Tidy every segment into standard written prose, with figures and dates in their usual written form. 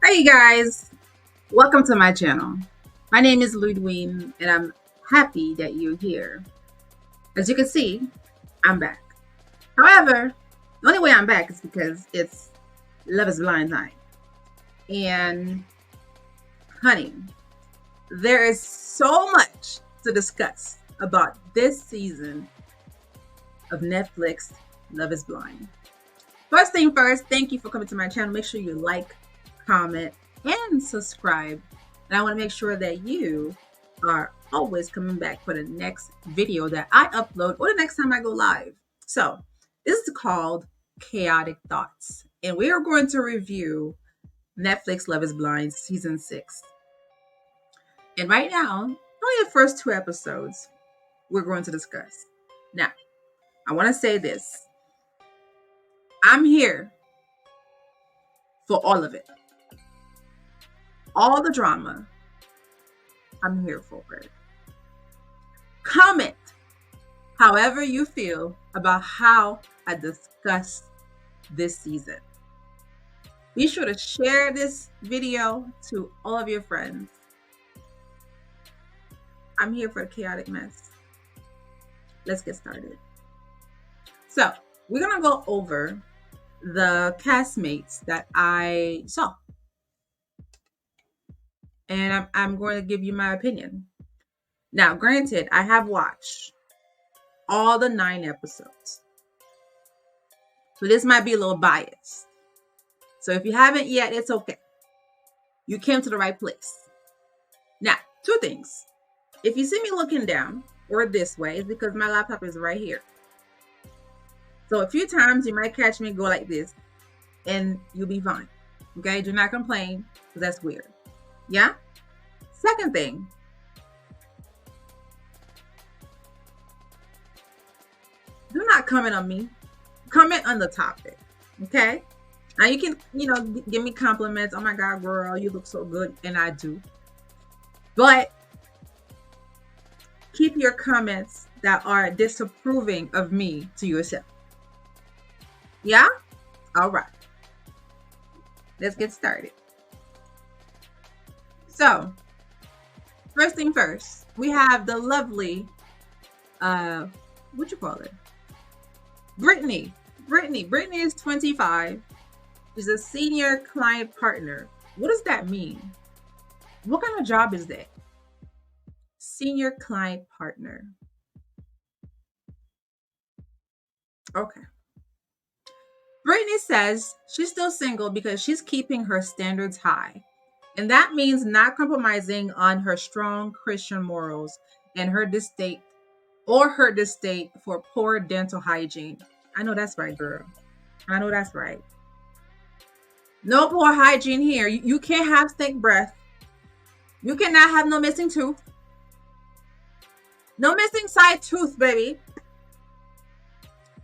Hey guys, welcome to my channel. My name is Loudwine and I'm happy that you're here. As you can see, I'm back. However, the only way I'm back is because it's Love is Blind time. And honey, there is so much to discuss about this season of Netflix Love is Blind. First thing first, thank you for coming to my channel. Make sure you like, comment, and subscribe. And I want to make sure that you are always coming back for the next video that I upload or the next time I go live. So this is called Chaotic Thoughts. And we are going to review Netflix Love is Blind Season 6. And right now, only the first 2 episodes we're going to discuss. Now, I want to say this. I'm here for all of it. All the drama, I'm here for it. Comment however you feel about how I discussed this season. Be sure to share this video to all of your friends. I'm here for the chaotic mess. Let's get started. So, we're going to go over the castmates that I saw. And I'm going to give you my opinion. Now, granted, I have watched all the 9 episodes. So this might be a little biased. So if you haven't yet, it's okay. You came to the right place. Now, 2 things. If you see me looking down or this way, it's because my laptop is right here. So a few times you might catch me go like this and you'll be fine. Okay? Do not complain because that's weird. Yeah? Second thing. Do not comment on me. Comment on the topic. Okay? Now you can, give me compliments. Oh my God, girl, you look so good. And I do. But keep your comments that are disapproving of me to yourself. Yeah? All right. Let's get started. So, first thing first, we have the lovely, what you call it? Brittany. Brittany is 25. She's a senior client partner. What does that mean? What kind of job is that? Senior client partner. Okay. Brittany says she's still single because she's keeping her standards high. And that means not compromising on her strong Christian morals and her distaste for poor dental hygiene. I know that's right, girl. I know that's right. No poor hygiene here. You can't have stink breath. You cannot have no missing tooth. No missing side tooth, baby.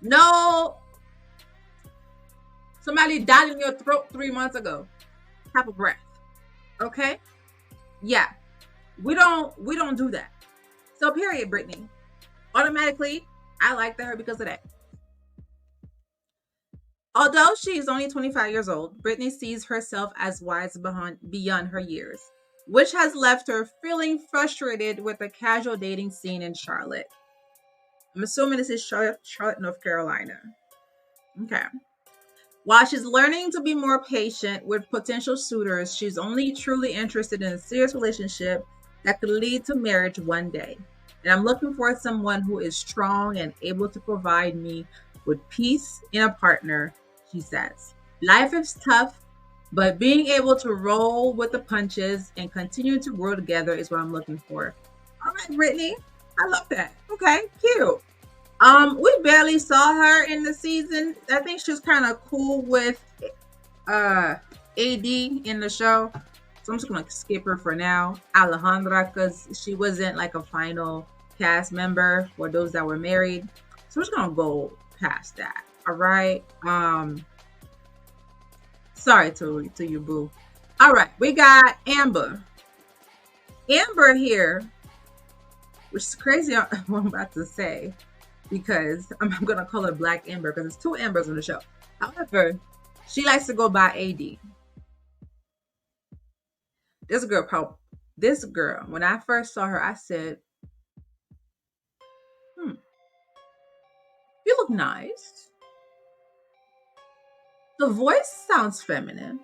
No. Somebody died in your throat 3 months ago. Type of breath. Okay? Yeah. We don't do that. So period, Brittany. Automatically, I liked her because of that. Although she is only 25 years old, Brittany sees herself as wise beyond her years, which has left her feeling frustrated with the casual dating scene in Charlotte. I'm assuming this is Charlotte, North Carolina. Okay. While she's learning to be more patient with potential suitors, she's only truly interested in a serious relationship that could lead to marriage one day. And I'm looking for someone who is strong and able to provide me with peace in a partner, she says. Life is tough, but being able to roll with the punches and continue to grow together is what I'm looking for. All right, Brittany. I love that. Okay, cute. We barely saw her in the season. I think she was kind of cool with AD in the show. So I'm just gonna skip her for now. Alejandra, because she wasn't like a final cast member for those that were married. So we're just gonna go past that. All right. Sorry to you, boo. All right, we got Amber. Amber here, which is crazy what I'm about to say, because I'm gonna call her Black Amber because there's 2 Ambers on the show. However, she likes to go by AD. This girl, this girl, when I first saw her, I said, hmm, you look nice. The voice sounds feminine.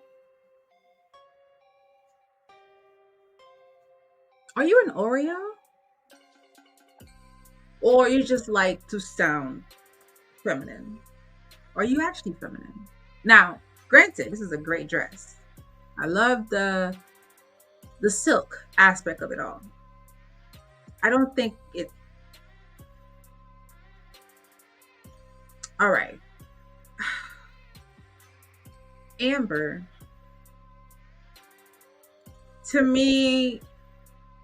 Are you an Oreo? Or you just like to sound feminine? Are you actually feminine? Now, granted, this is a great dress. I love the silk aspect of it all. I don't think it. All right, Amber, to me,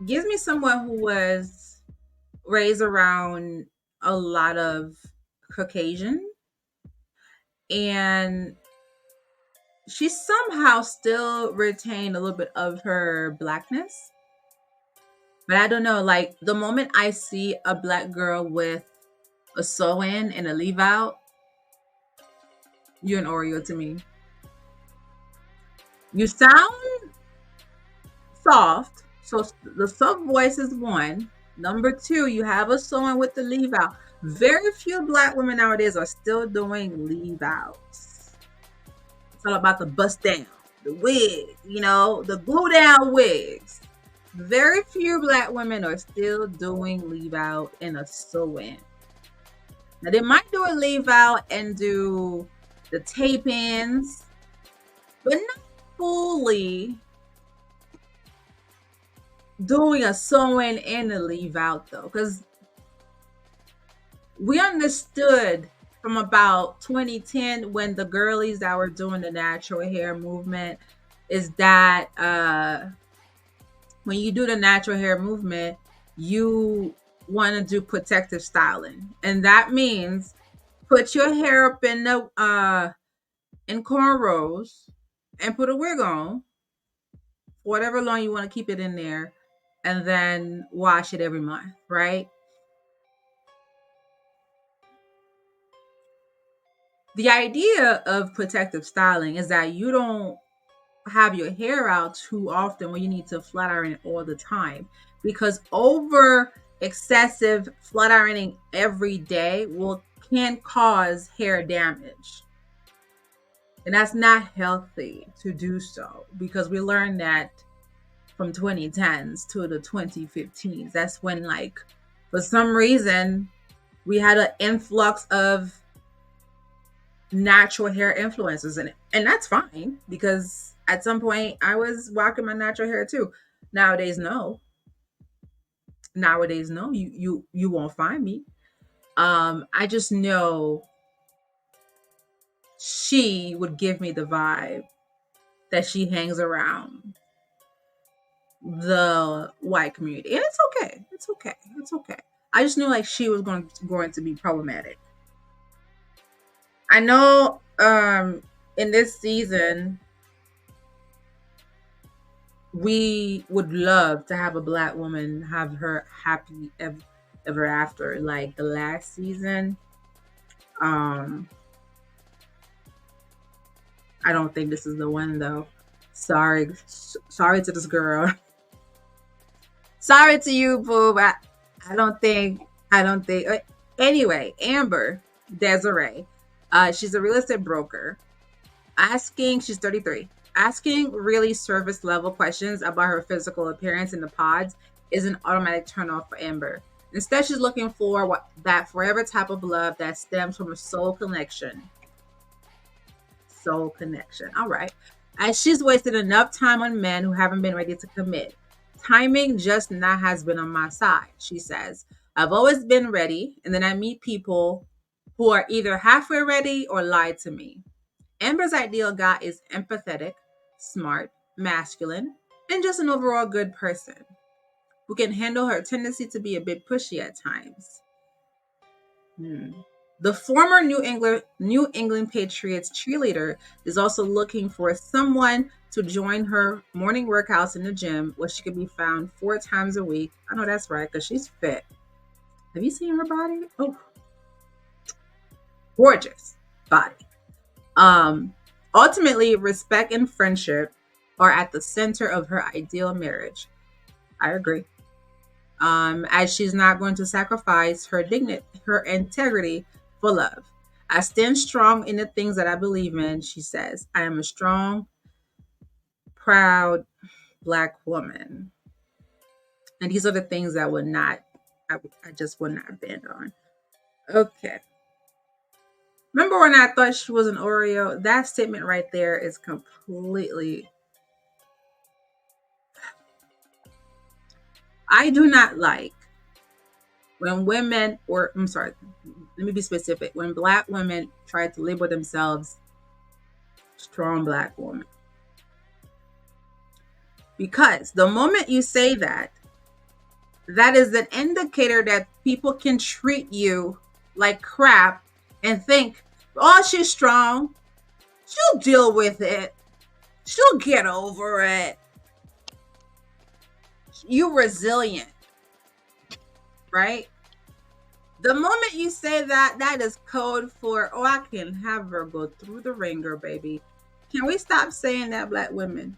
gives me someone who was raised around a lot of Caucasian, and she somehow still retained a little bit of her blackness. But I don't know, like the moment I see a black girl with a sew in and a leave out, you're an Oreo to me. You sound soft, so the soft voice is one. Number two, you have a sew in with the leave out. Very few black women nowadays are still doing leave outs. It's all about the bust down, the wig, the glue down wigs. Very few black women are still doing leave out and a sew in. Now they might do a leave out and do the tape ins, but not fully doing a sew in and a leave out though. Because we understood from about 2010 when the girlies that were doing the natural hair movement is that when you do the natural hair movement, you want to do protective styling. And that means put your hair up in cornrows and put a wig on, whatever long you want to keep it in there, and then wash it every month, right? The idea of protective styling is that you don't have your hair out too often when you need to flat iron it all the time, because over excessive flat ironing every day can cause hair damage, and that's not healthy to do so, because we learned that from 2010s to the 2015s. That's when, like, for some reason we had an influx of natural hair influencers, and that's fine, because at some point I was rocking my natural hair too. Nowadays no. You won't find me. I just know she would give me the vibe that she hangs around the white community, and it's okay. It's okay. I just knew like she was going to be problematic. I know in this season we would love to have a black woman have her happy ever after, like the last season. um I don't think this is the one though. Sorry to this girl. Sorry to you, boo. But I don't think. Anyway, Amber Desiree, she's a real estate broker. She's 33. Asking really surface level questions about her physical appearance in the pods is an automatic turn off for Amber. Instead, she's looking for that forever type of love that stems from a soul connection. Soul connection. All right. As she's wasted enough time on men who haven't been ready to commit. Timing just not has been on my side, she says. I've always been ready, and then I meet people who are either halfway ready or lie to me. Amber's ideal guy is empathetic, smart, masculine, and just an overall good person who can handle her tendency to be a bit pushy at times. Hmm. The former New England Patriots cheerleader is also looking for someone to join her morning workouts in the gym, where she can be found 4 times a week. I know that's right, because she's fit. Have you seen her body? Oh, gorgeous body. Ultimately, respect and friendship are at the center of her ideal marriage. I agree. As she's not going to sacrifice her integrity for love. I stand strong in the things that I believe in, she says. I am a strong, proud Black woman. And these are the things that would not, I just would not bend on. Okay. Remember when I thought she was an Oreo? That statement right there is completely. I do not like when women, or I'm sorry, let me be specific. When Black women try to label themselves strong Black woman. Because the moment you say that, that is an indicator that people can treat you like crap and think, oh, she's strong. She'll deal with it. She'll get over it. You're resilient, right? The moment you say that, that is code for, oh, I can have her go through the ringer, baby. Can we stop saying that, Black women?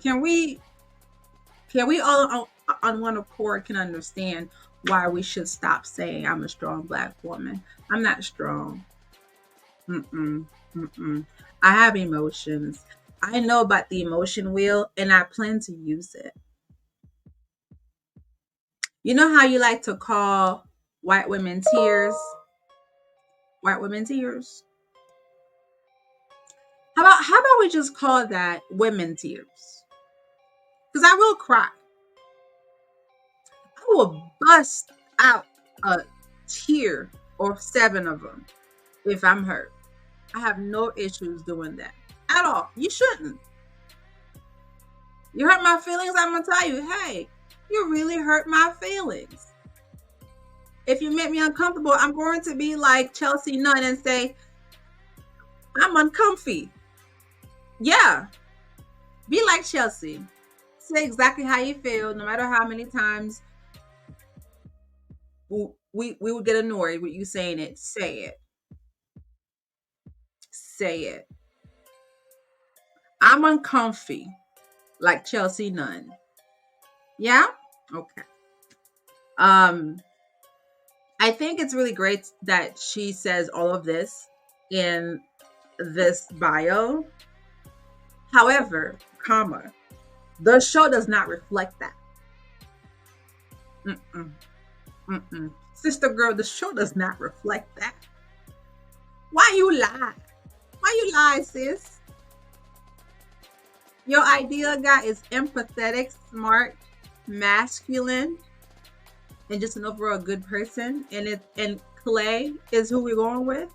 Can we all on one accord can understand why we should stop saying I'm a strong Black woman? I'm not strong. Mm-mm, mm-mm. I have emotions. I know about the emotion wheel and I plan to use it. You know how you like to call white women tears? White women tears? How about we just call that women tears? Because I will cry. I will bust out a tear or seven of them if I'm hurt. I have no issues doing that at all. You shouldn't. You hurt my feelings, I'm gonna tell you, hey, you really hurt my feelings. If you make me uncomfortable, I'm going to be like Chelsea Nunn and say, I'm uncomfy. Yeah, be like Chelsea. Say exactly how you feel, no matter how many times we would get annoyed with you saying it. Say it. Say it. I'm uncomfy, like Chelsea Nunn. Yeah? Okay. Um, I think it's really great that she says all of this in this bio. However, comma, the show does not reflect that. Mm-mm, mm-mm. Sister girl, the show does not reflect that. Why you lie? Why you lie, sis? Your ideal guy is empathetic, smart, masculine, and just an overall good person. And Clay is who we're going with.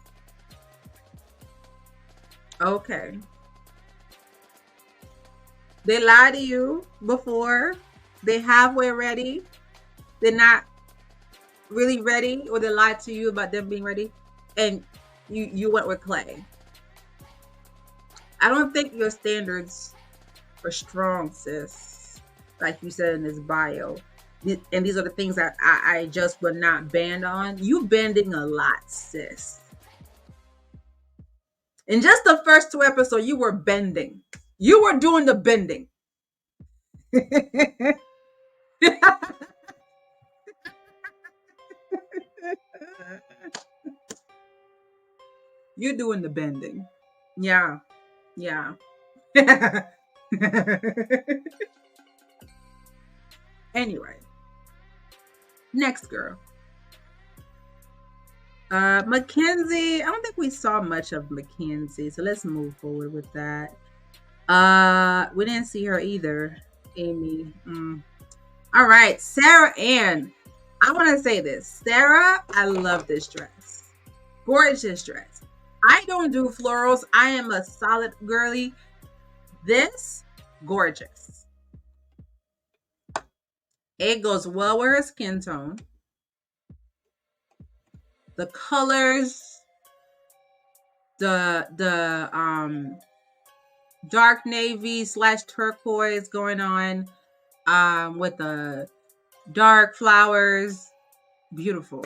Okay. They lie to you before. They halfway ready. They're not really ready, or they lied to you about them being ready, and you went with Clay. I don't think your standards are strong, sis. Like you said in this bio. And these are the things that I just would not bend on. You bending a lot, sis. In just the first two episodes, you were bending. You were doing the bending. You're doing the bending. Yeah. Yeah. Anyway. Next girl. Mackenzie. I don't think we saw much of Mackenzie, so let's move forward with that. We didn't see her either. Amy. All right, Sarah Ann. I want to say this. Sarah, I love this dress. Gorgeous dress. I don't do florals. I am a solid girly. This, gorgeous. It goes well with her skin tone. The colors, the dark navy / turquoise going on with the dark flowers. Beautiful.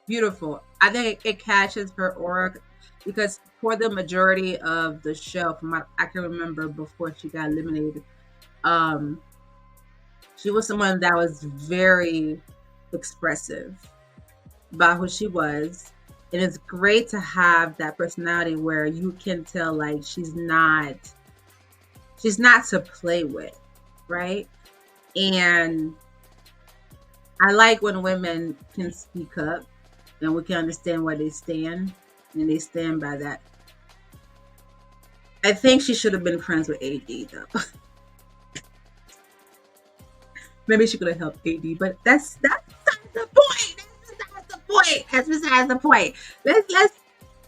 Beautiful. I think it catches her aura because for the majority of the show, from what I can remember before she got eliminated, um, she was someone that was very expressive about who she was. And it's great to have that personality where you can tell like she's not to play with, right? And I like when women can speak up and we can understand where they stand and they stand by that. I think she should have been friends with AD though. Maybe she could have helped AD, but that's besides the point. That's besides the point. That's besides the point. Let's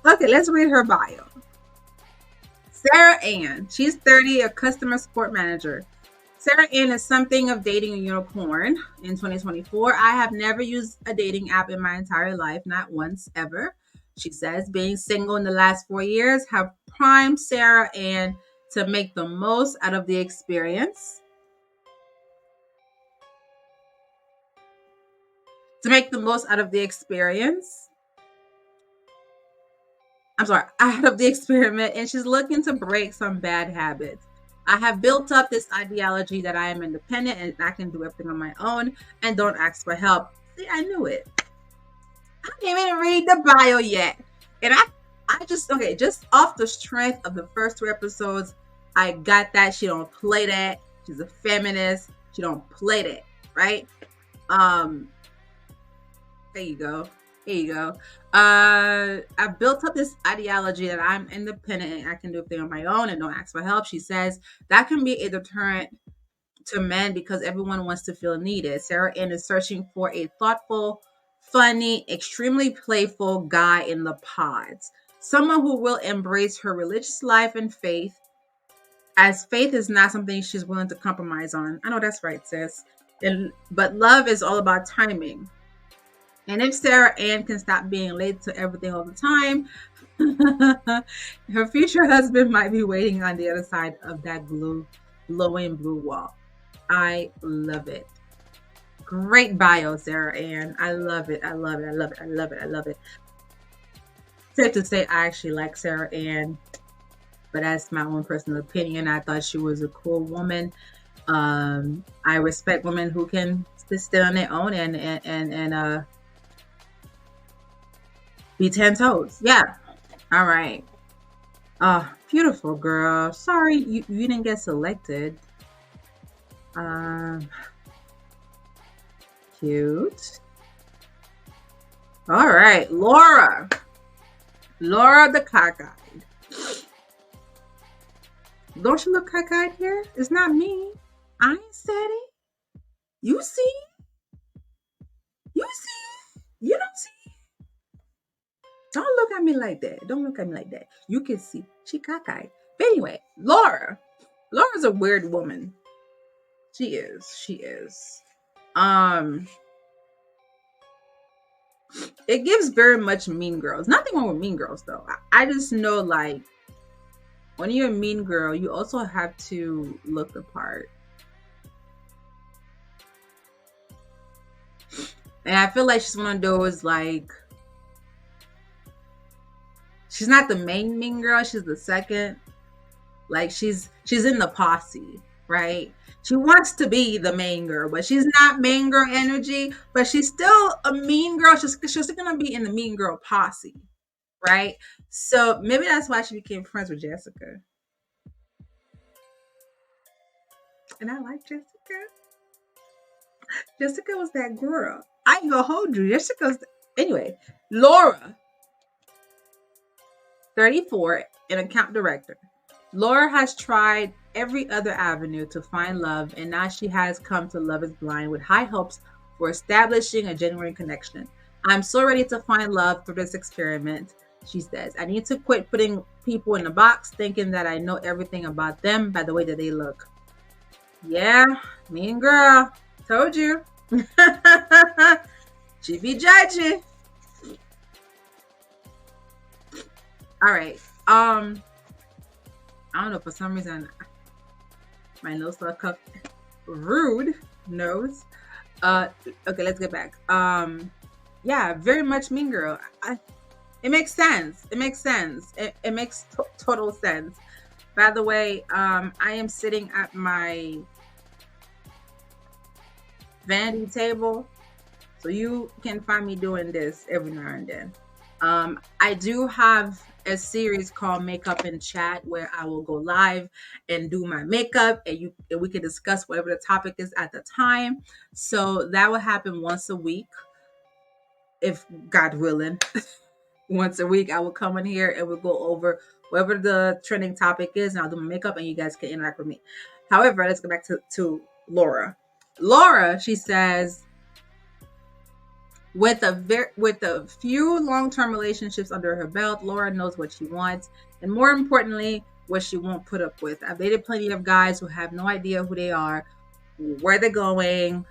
okay, let's read her bio. Sarah Ann. She's 30, a customer support manager. Sarah Ann is something of dating a unicorn in 2024. I have never used a dating app in my entire life, not once ever. She says being single in the last 4 years have primed Sarah Ann to make the most out of the experience. To make the most out of the experience. I'm sorry, out of the experiment, and she's looking to break some bad habits. I have built up this ideology that I am independent and I can do everything on my own and don't ask for help. See, I knew it. I didn't even read the bio yet. And I just, okay, just off the strength of the first 3 episodes, I got that. She don't play that. She's a feminist. She don't play that, right? There you go. There you go. I built up this ideology that I'm independent and I can do everything on my own and don't ask for help. She says that can be a deterrent to men because everyone wants to feel needed. Sarah Ann is searching for a thoughtful, funny, extremely playful guy in the pods. Someone who will embrace her religious life and faith, as faith is not something she's willing to compromise on. I know that's right, sis. But love is all about timing. And if Sarah Ann can stop being late to everything all the time, her future husband might be waiting on the other side of that glowing blue wall. I love it. Great bio, Sarah Ann. I love it. I love it. I love it. I love it. I love it. Safe to say, I actually like Sarah Ann, but that's my own personal opinion. I thought she was a cool woman. I respect women who can stand on their own and be 10 toes. Yeah. All right. Oh, beautiful girl. Sorry you didn't get selected. Cute. All right. Laura. Laura the cockeyed. Don't you look cockeyed here? It's not me. I ain't said it. You see? You see? You don't see? Don't look at me like that. Don't look at me like that. You can see. She cockeyed. But anyway, Laura. Laura's a weird woman. She is. She is. It gives very much Mean Girls. Nothing wrong with Mean Girls though. I just know like when you're a mean girl, you also have to look the part. And I feel like she's one of those like she's not the main mean girl, she's the second. Like she's in the posse, right? She wants to be the main girl, but she's not main girl energy, but she's still a mean girl. She's still gonna be in the mean girl posse, right? So maybe that's why she became friends with Jessica. And I like Jessica. Jessica was that girl. I ain't gonna hold you. Jessica's anyway. Laura, 34, an account director. Laura has tried every other avenue to find love, and now she has come to Love is Blind with high hopes for establishing a genuine connection. I'm so ready to find love through this experiment, she says. I need to quit putting people in a box thinking that I know everything about them by the way that they look. Yeah, mean girl. Told you. She be judging. All right. I don't know, for some reason my nose started cuffed. Rude nose. Okay, let's get back. Yeah, very much Mean Girl. It makes sense. It makes sense. It makes total sense. By the way, I am sitting at my vanity table, so you can find me doing this every now and then. I do have a series called Makeup and Chat where I will go live and do my makeup, and we can discuss whatever the topic is at the time. So that will happen once a week, if God willing. Once a week, I will come in here and we'll go over whatever the trending topic is, and I'll do my makeup, and you guys can interact with me. However, let's go back to Laura. Laura, she says, with a few long-term relationships under her belt, Laura knows what she wants, and more importantly, what she won't put up with. I've dated plenty of guys who have no idea who they are, where they're going,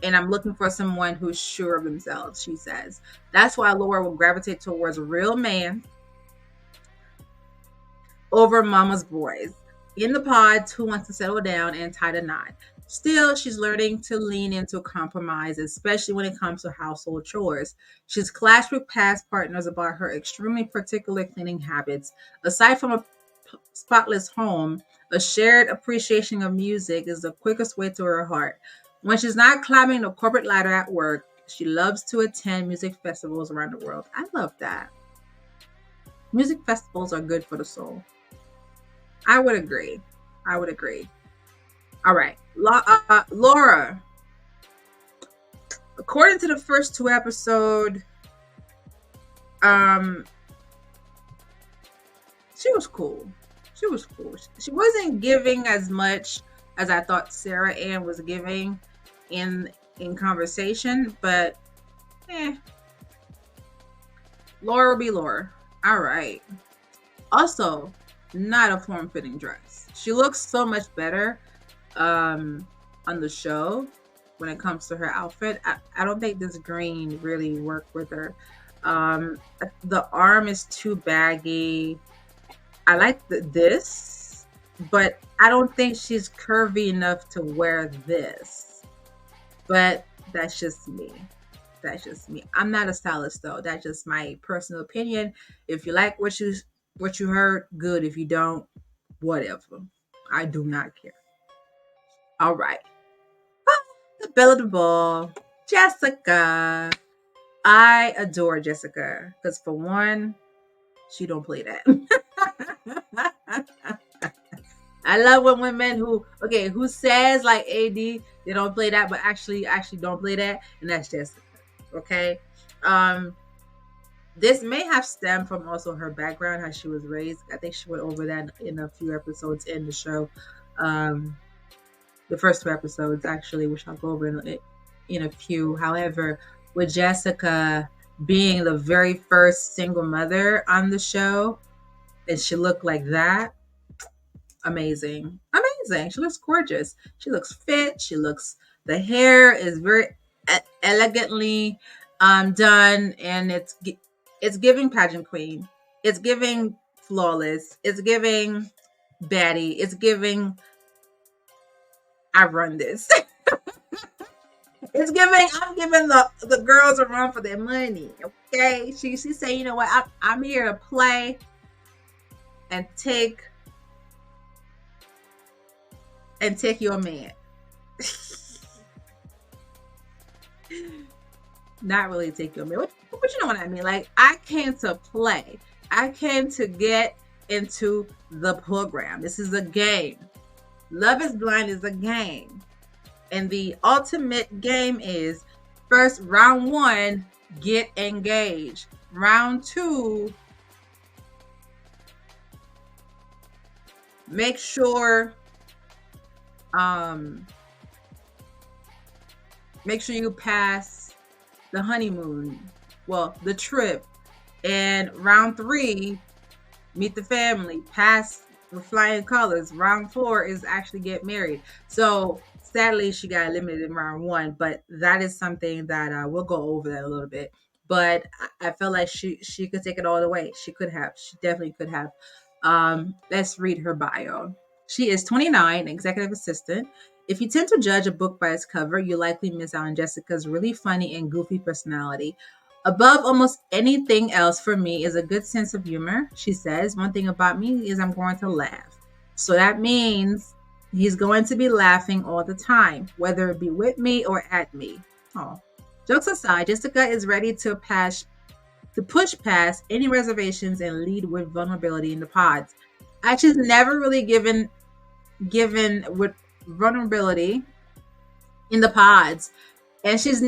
and I'm looking for someone who's sure of themselves, she says. That's why Laura will gravitate towards a real man over mama's boys. In the pods, who wants to settle down and tie the knot. Still, she's learning to lean into compromise, especially when it comes to household chores. She's clashed with past partners about her extremely particular cleaning habits. Aside from a spotless home, a shared appreciation of music is the quickest way to her heart. When she's not climbing the corporate ladder at work, she loves to attend music festivals around the world. I love that. Music festivals are good for the soul. I would agree. I would agree. All right. Laura, according to the first two episodes, um, she was cool. She was cool. She wasn't giving as much as I thought Sarah Ann was giving in conversation, but Laura will be Laura. All right. Also, not a form-fitting dress. She looks so much better on the show when it comes to her outfit. I don't think this green really worked with her. The arm is too baggy. I like this, but I don't think she's curvy enough to wear this. But that's just me. That's just me. I'm not a stylist though. That's just my personal opinion. If you like what you heard, good. If you don't, whatever. I do not care. All right. The belle of the ball, Jessica. I adore Jessica because for one, she don't play that. I love when women who says like AD they don't play that, but actually don't play that, and that's Jessica. Okay. This may have stemmed from also her background, how she was raised. I think she went over that in a few episodes in the show. The first two episodes, actually, which I'll go over in a few. However, with Jessica being the very first single mother on the show, and she looked like that, amazing. Amazing. She looks gorgeous. She looks fit. The hair is very elegantly done, and it's giving pageant queen. It's giving flawless. It's giving baddie. It's giving I run this. I'm giving the girls a run for their money. Okay. She say, you know what, I'm here to play and take your man. Not really take your man. But you know what I mean? Like, I came to play. I came to get into the program. This is a game. Love is Blind is a game. And the ultimate game is first round 1, get engaged. Round 2, make sure you pass the honeymoon. Well, the trip. And round 3, meet the family, pass the flying colors. Round 4 is actually get married. So sadly, she got eliminated in round 1, but that is something that we'll go over that a little bit. But I felt like she could take it all the way. She could have. She definitely could have. Let's read her bio. She is 29, executive assistant. If you tend to judge a book by its cover, you likely miss out on Jessica's really funny and goofy personality. Above almost anything else for me is a good sense of humor. She says, one thing about me is I'm going to laugh. So that means he's going to be laughing all the time, whether it be with me or at me. Oh. Jokes aside, Jessica is ready to push past any reservations and lead with vulnerability in the pods. She's never really given with vulnerability in the pods, and she's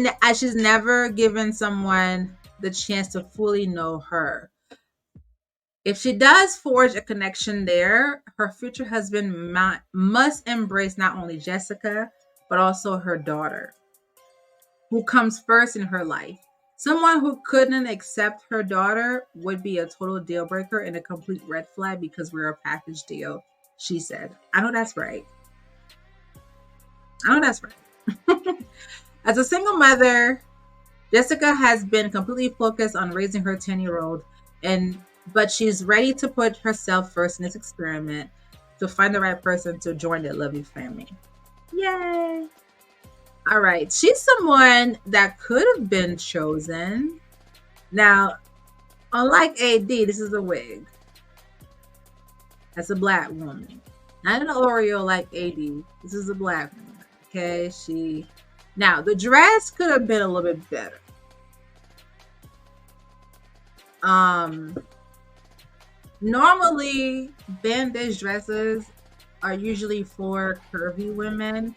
never given someone the chance to fully know her. If she does forge a connection there, her future husband must embrace not only Jessica but also her daughter, who comes first in her life. Someone who couldn't accept her daughter would be a total deal breaker and a complete red flag because we're a package deal, she said. I know that's right. I know that's right. As a single mother, Jessica has been completely focused on raising her 10-year-old, and but she's ready to put herself first in this experiment to find the right person to join their loving family. Yay! All right, she's someone that could have been chosen. Now, unlike AD, this is a wig. That's a black woman. Not an Oreo like AD. This is a black woman. Okay, now the dress could have been a little bit better. Normally bandage dresses are usually for curvy women,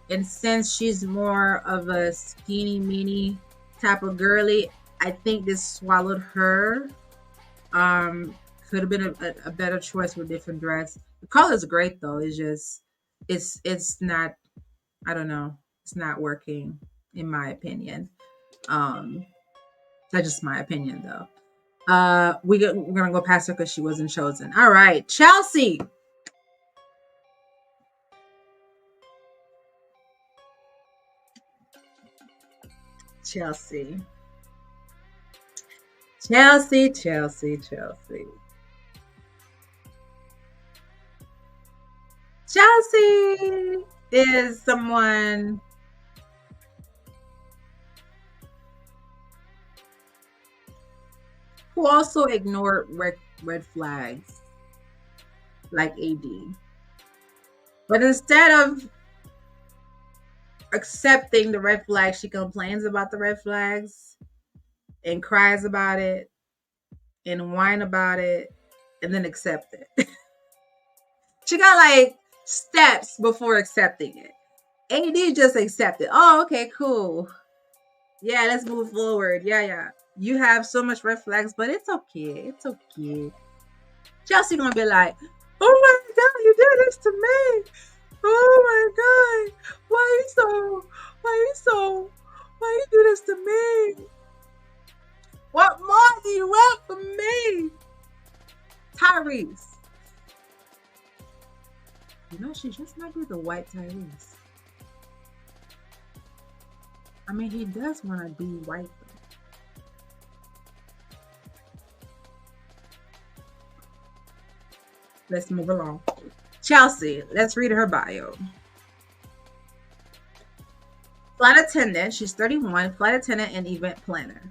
and since she's more of a skinny mini type of girly, I think this swallowed her. Could have been a better choice with a different dress. The color's great though. It's just it's not, I don't know, it's not working in my opinion. That's just my opinion though. We're gonna go past her because she wasn't chosen. All right, Chelsea. Chelsea. Chelsea, Chelsea, Chelsea. Chelsea is someone who also ignored red flags like AD. But instead of accepting the red flags, she complains about the red flags and cries about it and whine about it and then accept it. She got like steps before accepting it. AD just accepted. Oh, okay, cool. Yeah, let's move forward. Yeah, yeah. You have so much red flags, but it's okay. It's okay. Chelsea gonna be like, oh my god, you did this to me. Oh my god. Why you do this to me? What more do you want from me? Tyrese. You know, she just might be the white Tyrese. I mean, he does want to be white. Let's move along. Chelsea, let's read her bio. Flight attendant, she's 31, flight attendant and event planner.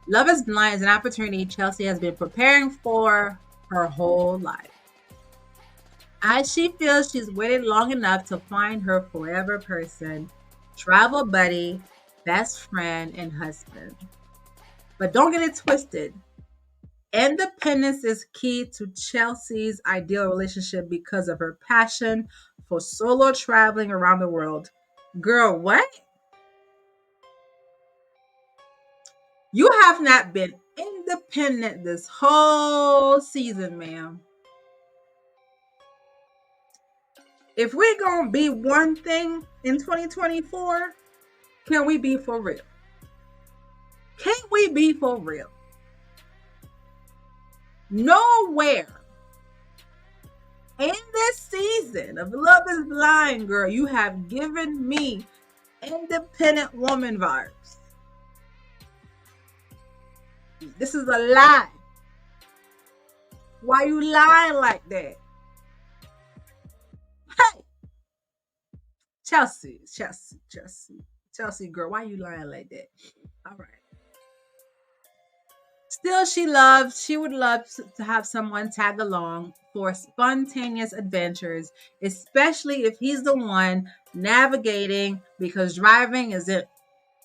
Love is Blind is an opportunity Chelsea has been preparing for her whole life. As she feels she's waited long enough to find her forever person, travel buddy, best friend, and husband. But don't get it twisted. Independence is key to Chelsea's ideal relationship because of her passion for solo traveling around the world. Girl, what? You have not been independent this whole season, ma'am. If we're going to be one thing in 2024, can we be for real? Can we be for real? Nowhere in this season of Love is Blind, girl, you have given me independent woman vibes. This is a lie. Why you lying like that? Hey, Chelsea, girl, why you lying like that? All right. Still, she would love to have someone tag along for spontaneous adventures, especially if he's the one navigating because driving isn't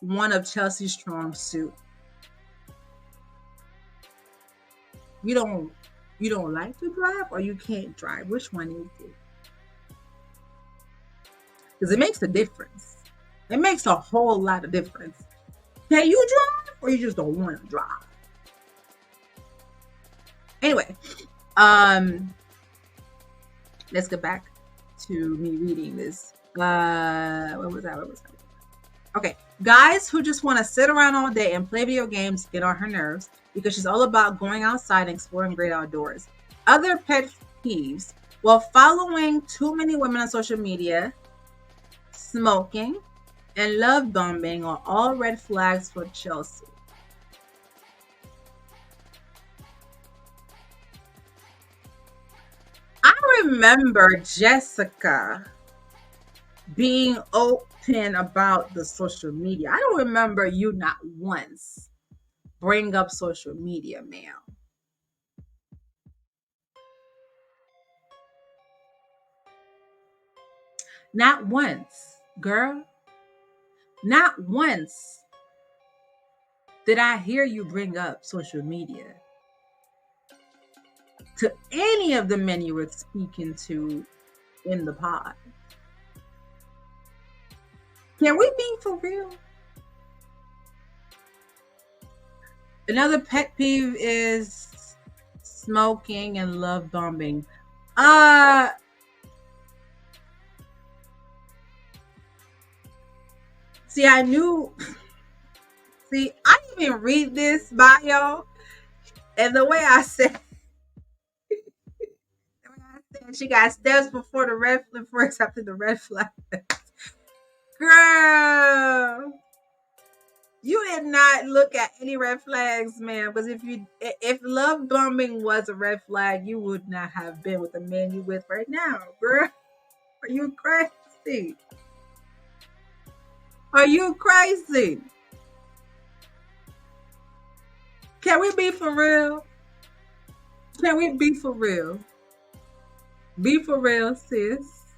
one of Chelsea's strong suit. You don't you don't like to drive or you can't drive. Which one is it? Because it makes a difference. It makes a whole lot of difference. Can you drive or you just don't want to drive? Anyway, um, let's get back to me reading this. What was that? What was that? Okay, guys who just want to sit around all day and play video games get on her nerves because she's all about going outside and exploring great outdoors. Other pet peeves: while following too many women on social media, smoking, and love bombing are all red flags for Chelsea. I remember Jessica being open about the social media. I don't remember you not once bring up social media, ma'am. Not once, girl. Not once did I hear you bring up social media to any of the men you were speaking to in the pod. Can we be for real? Another pet peeve is smoking and love bombing. Uh see, I knew see, I didn't even read this bio, and the way I said she got steps before the red flag, first after the red flag. Girl, you did not look at any red flags, man. Because if love bombing was a red flag, you would not have been with the man you with right now, girl. Are you crazy? Are you crazy? Can we be for real? Can we be for real? Be for real, sis.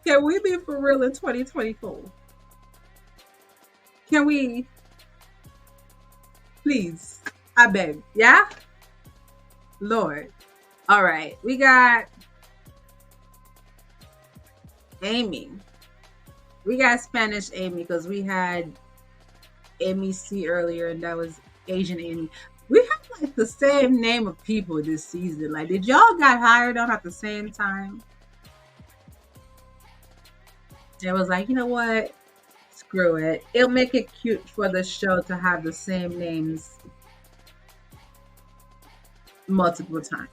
Can we be for real in 2024? Can we please? I beg. Yeah? Lord. All right. We got Amy. We got Spanish Amy because we had Amy C earlier, and that was Asian Amy. We have like the same name of people this season. Like, did y'all got hired on at the same time? It was like, you know what? Screw it. It'll make it cute for the show to have the same names multiple times.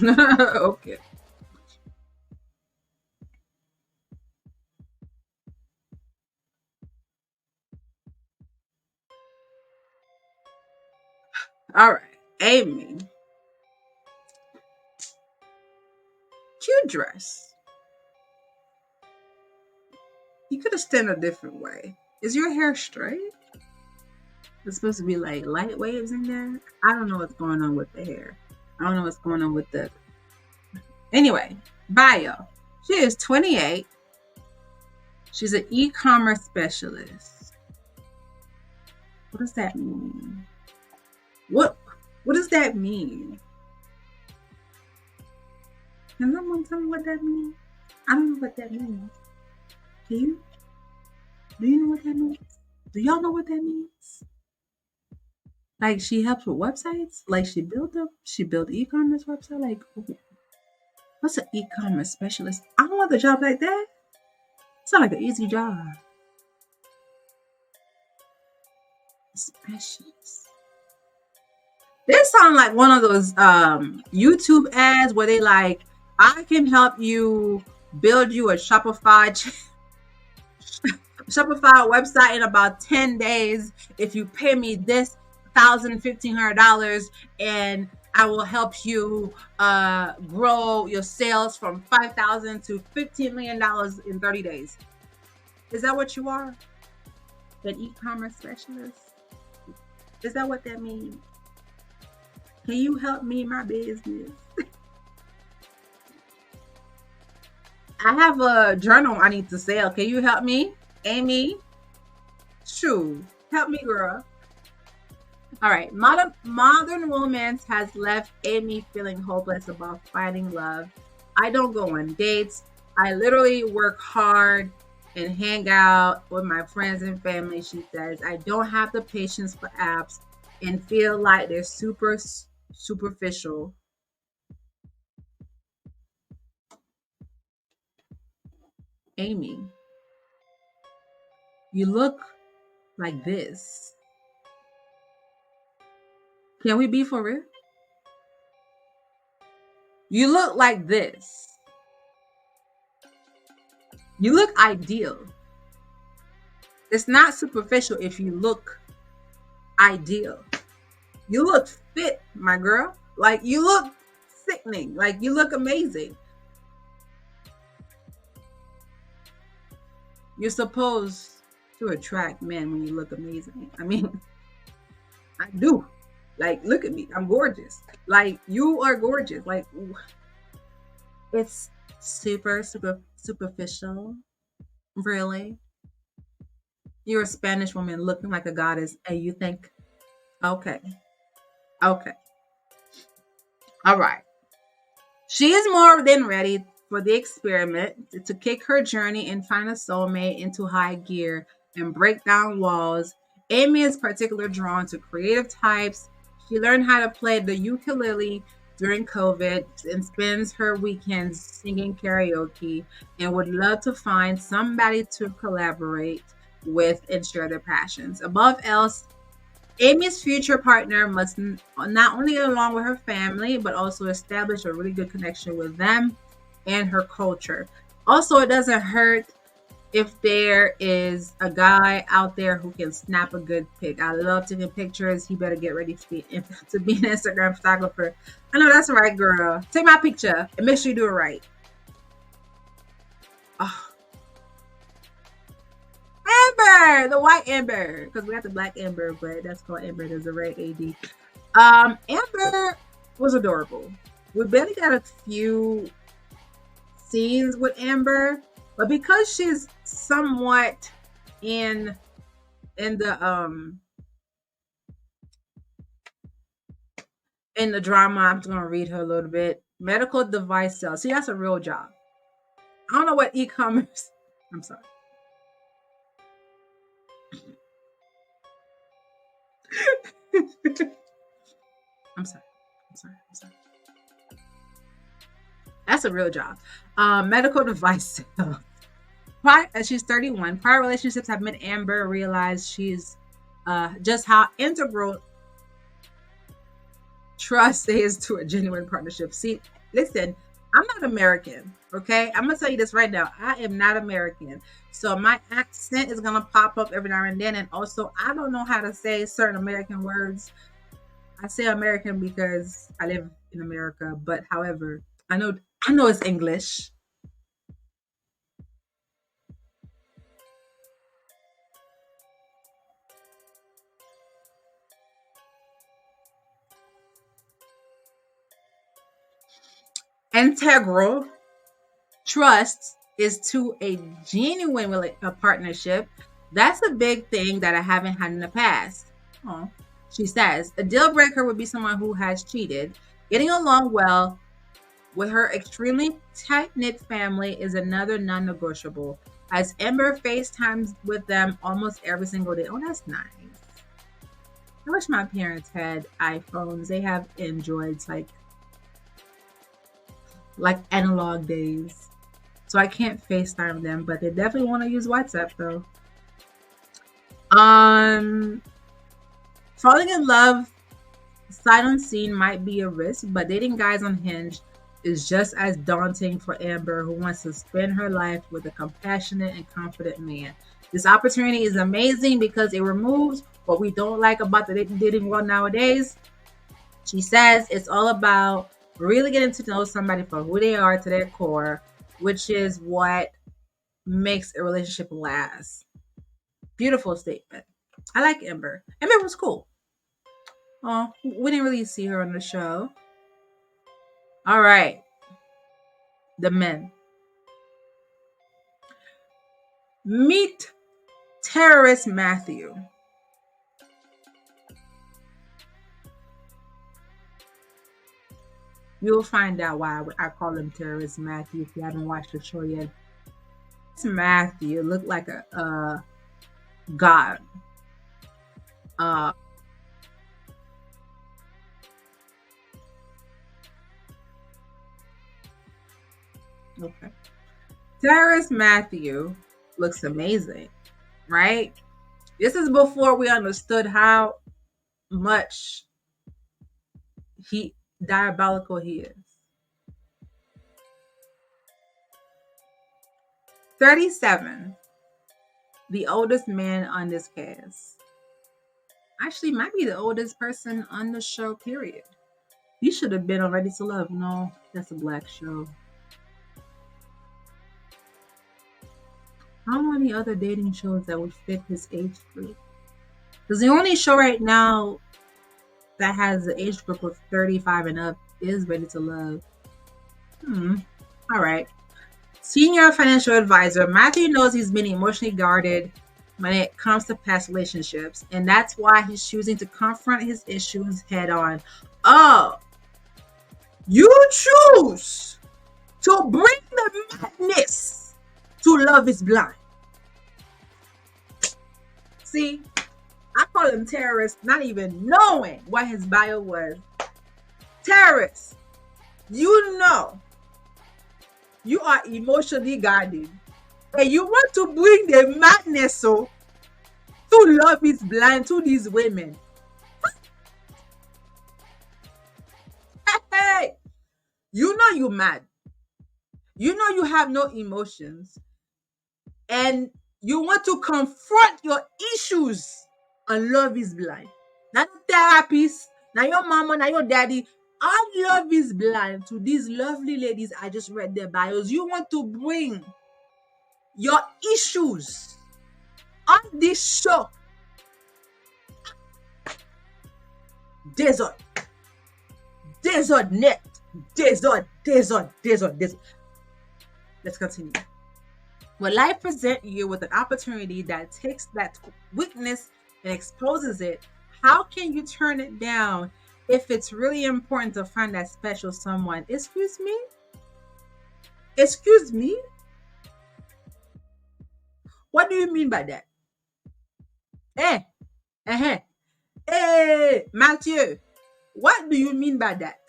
Okay. All right. Amy. Cute dress. You could have stand a different way. Is your hair straight? It's supposed to be like light waves in there. I don't know what's going on with the hair. I don't know what's going on with the. Anyway, bio. She is 28. She's an e-commerce specialist. What does that mean? What does that mean? Can someone tell me what that means? I don't know what that means. Can you? Do you know what that means? Do y'all know what that means? Like she helps with websites? Like she built e-commerce website? Like what's an e-commerce specialist? I don't want a job like that. It's not like an easy job. Specialist. This sounds like one of those YouTube ads where they like, I can help you build you a Shopify website in about 10 days if you pay me this $1,500 and I will help you grow your sales from $5,000 to $15 million in 30 days. Is that what you are? An e-commerce specialist? Is that what that means? Can you help me in my business? I have a journal I need to sell. Can you help me, Amy? Shoo, help me, girl. All right. Modern romance has left Amy feeling hopeless about finding love. I don't go on dates. I literally work hard and hang out with my friends and family. She says, I don't have the patience for apps and feel like they're superficial. Amy, you look like this. Can we be for real? You look like this. You look ideal. It's not superficial if you look ideal. You look fit, my girl. Like you look sickening. Like you look amazing. You're supposed to attract men when you look amazing. I mean, I do. Like, look at me. I'm gorgeous. Like, you are gorgeous. Like, it's super superficial. Really? You're a Spanish woman looking like a goddess, and you think, okay, okay, all right. She is more than ready for the experiment to kick her journey and find a soulmate into high gear and break down walls. Amy is particularly drawn to creative types. She learned how to play the ukulele during COVID and spends her weekends singing karaoke and would love to find somebody to collaborate with and share their passions. Above else, Amy's future partner must not only get along with her family, but also establish a really good connection with them and her culture. Also, it doesn't hurt if there is a guy out there who can snap a good pic. I love taking pictures. He better get ready to be an Instagram photographer. I know that's right, girl. Take my picture and make sure you do it right. Oh, Amber, the white Amber, because we got the black Amber, but that's called Amber. There's a red AD. Amber was adorable. We barely got a few scenes with Amber, but because she's somewhat in in the drama, I'm just gonna read her a little bit. Medical device sales. See, that's a real job. I don't know what e-commerce. I'm sorry. I'm sorry. I'm sorry. I'm sorry. That's a real job. Medical device sales. She's 31. Prior relationships have made Amber realize she's just how integral trust is to a genuine partnership. See, listen, I'm not American, okay? I'm gonna tell you this right now. I am not American. So my accent is gonna pop up every now and then. And also I don't know how to say certain American words. I say American because I live in America, but however, I know it's English. Integral trust is to a genuine a partnership. That's a big thing that I haven't had in the past. Oh, she says a deal breaker would be someone who has cheated. Getting along well with her extremely tight knit family is another non negotiable. As Ember FaceTimes with them almost every single day. Oh, that's nice. I wish my parents had iPhones. They have Androids like analog days. So I can't FaceTime them, but they definitely want to use WhatsApp though. Um, Falling in love sight unseen might be a risk, but dating guys on Hinge is just as daunting for Amber, who wants to spend her life with a compassionate and confident man. This opportunity is amazing because it removes what we don't like about the dating world nowadays. She says it's all about really getting to know somebody for who they are to their core, which is what makes a relationship last. Beautiful statement. I like Ember. Ember was cool. Oh, we didn't really see her on the show. All right, the men. Meet terrorist Matthew. You'll find out why I call him terrorist Matthew if you haven't watched the show yet. This Matthew looked like a god. Uh, okay. Terrence Matthew looks amazing, right? This is before we understood how much he diabolical he is. 37, the oldest man on this cast. Actually, might be the oldest person on the show, period. He should have been on Ready to Love. No, that's a black show. How many other dating shows that would fit his age group? Because the only show right now that has the age group of 35 and up is Ready to Love. All right. Senior financial advisor, Matthew knows he's been emotionally guarded when it comes to past relationships, and that's why he's choosing to confront his issues head on. Oh, you choose to bring the madness to Love is Blind. See, I call him terrorist, not even knowing what his bio was. Terrorist, you know you are emotionally guarded, and you want to bring the madness to Love is Blind to these women. Hey, you know you mad. You know you have no emotions, and you want to confront your issues on Love is Blind. Not therapist, not your mama, not your daddy. On Love is Blind to these lovely ladies I just read their bios. You want to bring your issues on this show. Desert net. Desert. Let's continue. Will life present you with an opportunity that takes that weakness and exposes it? How can you turn it down if it's really important to find that special someone? Excuse me? Excuse me? What do you mean by that? Hey, Matthew, what do you mean by that?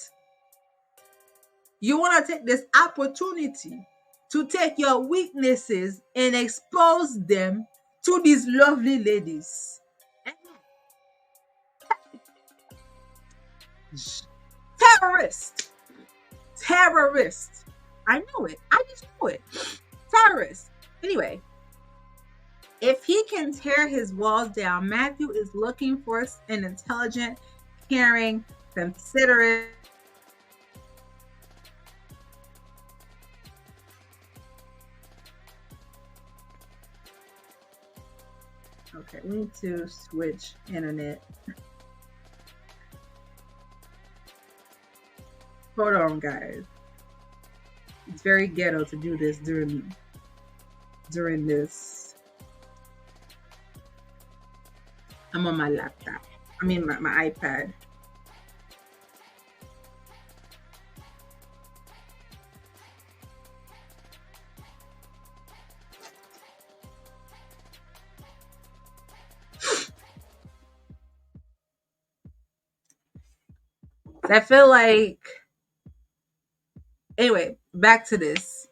You want to take this opportunity to take your weaknesses and expose them to these lovely ladies. Terrorist. I know it. I just know it. Terrorist. Anyway, if he can tear his walls down, Matthew is looking for an intelligent, caring, considerate, okay, we need to switch internet. Hold on, guys. It's very ghetto to do this during this. I'm on my laptop. I mean my iPad. I feel like, anyway, back to this.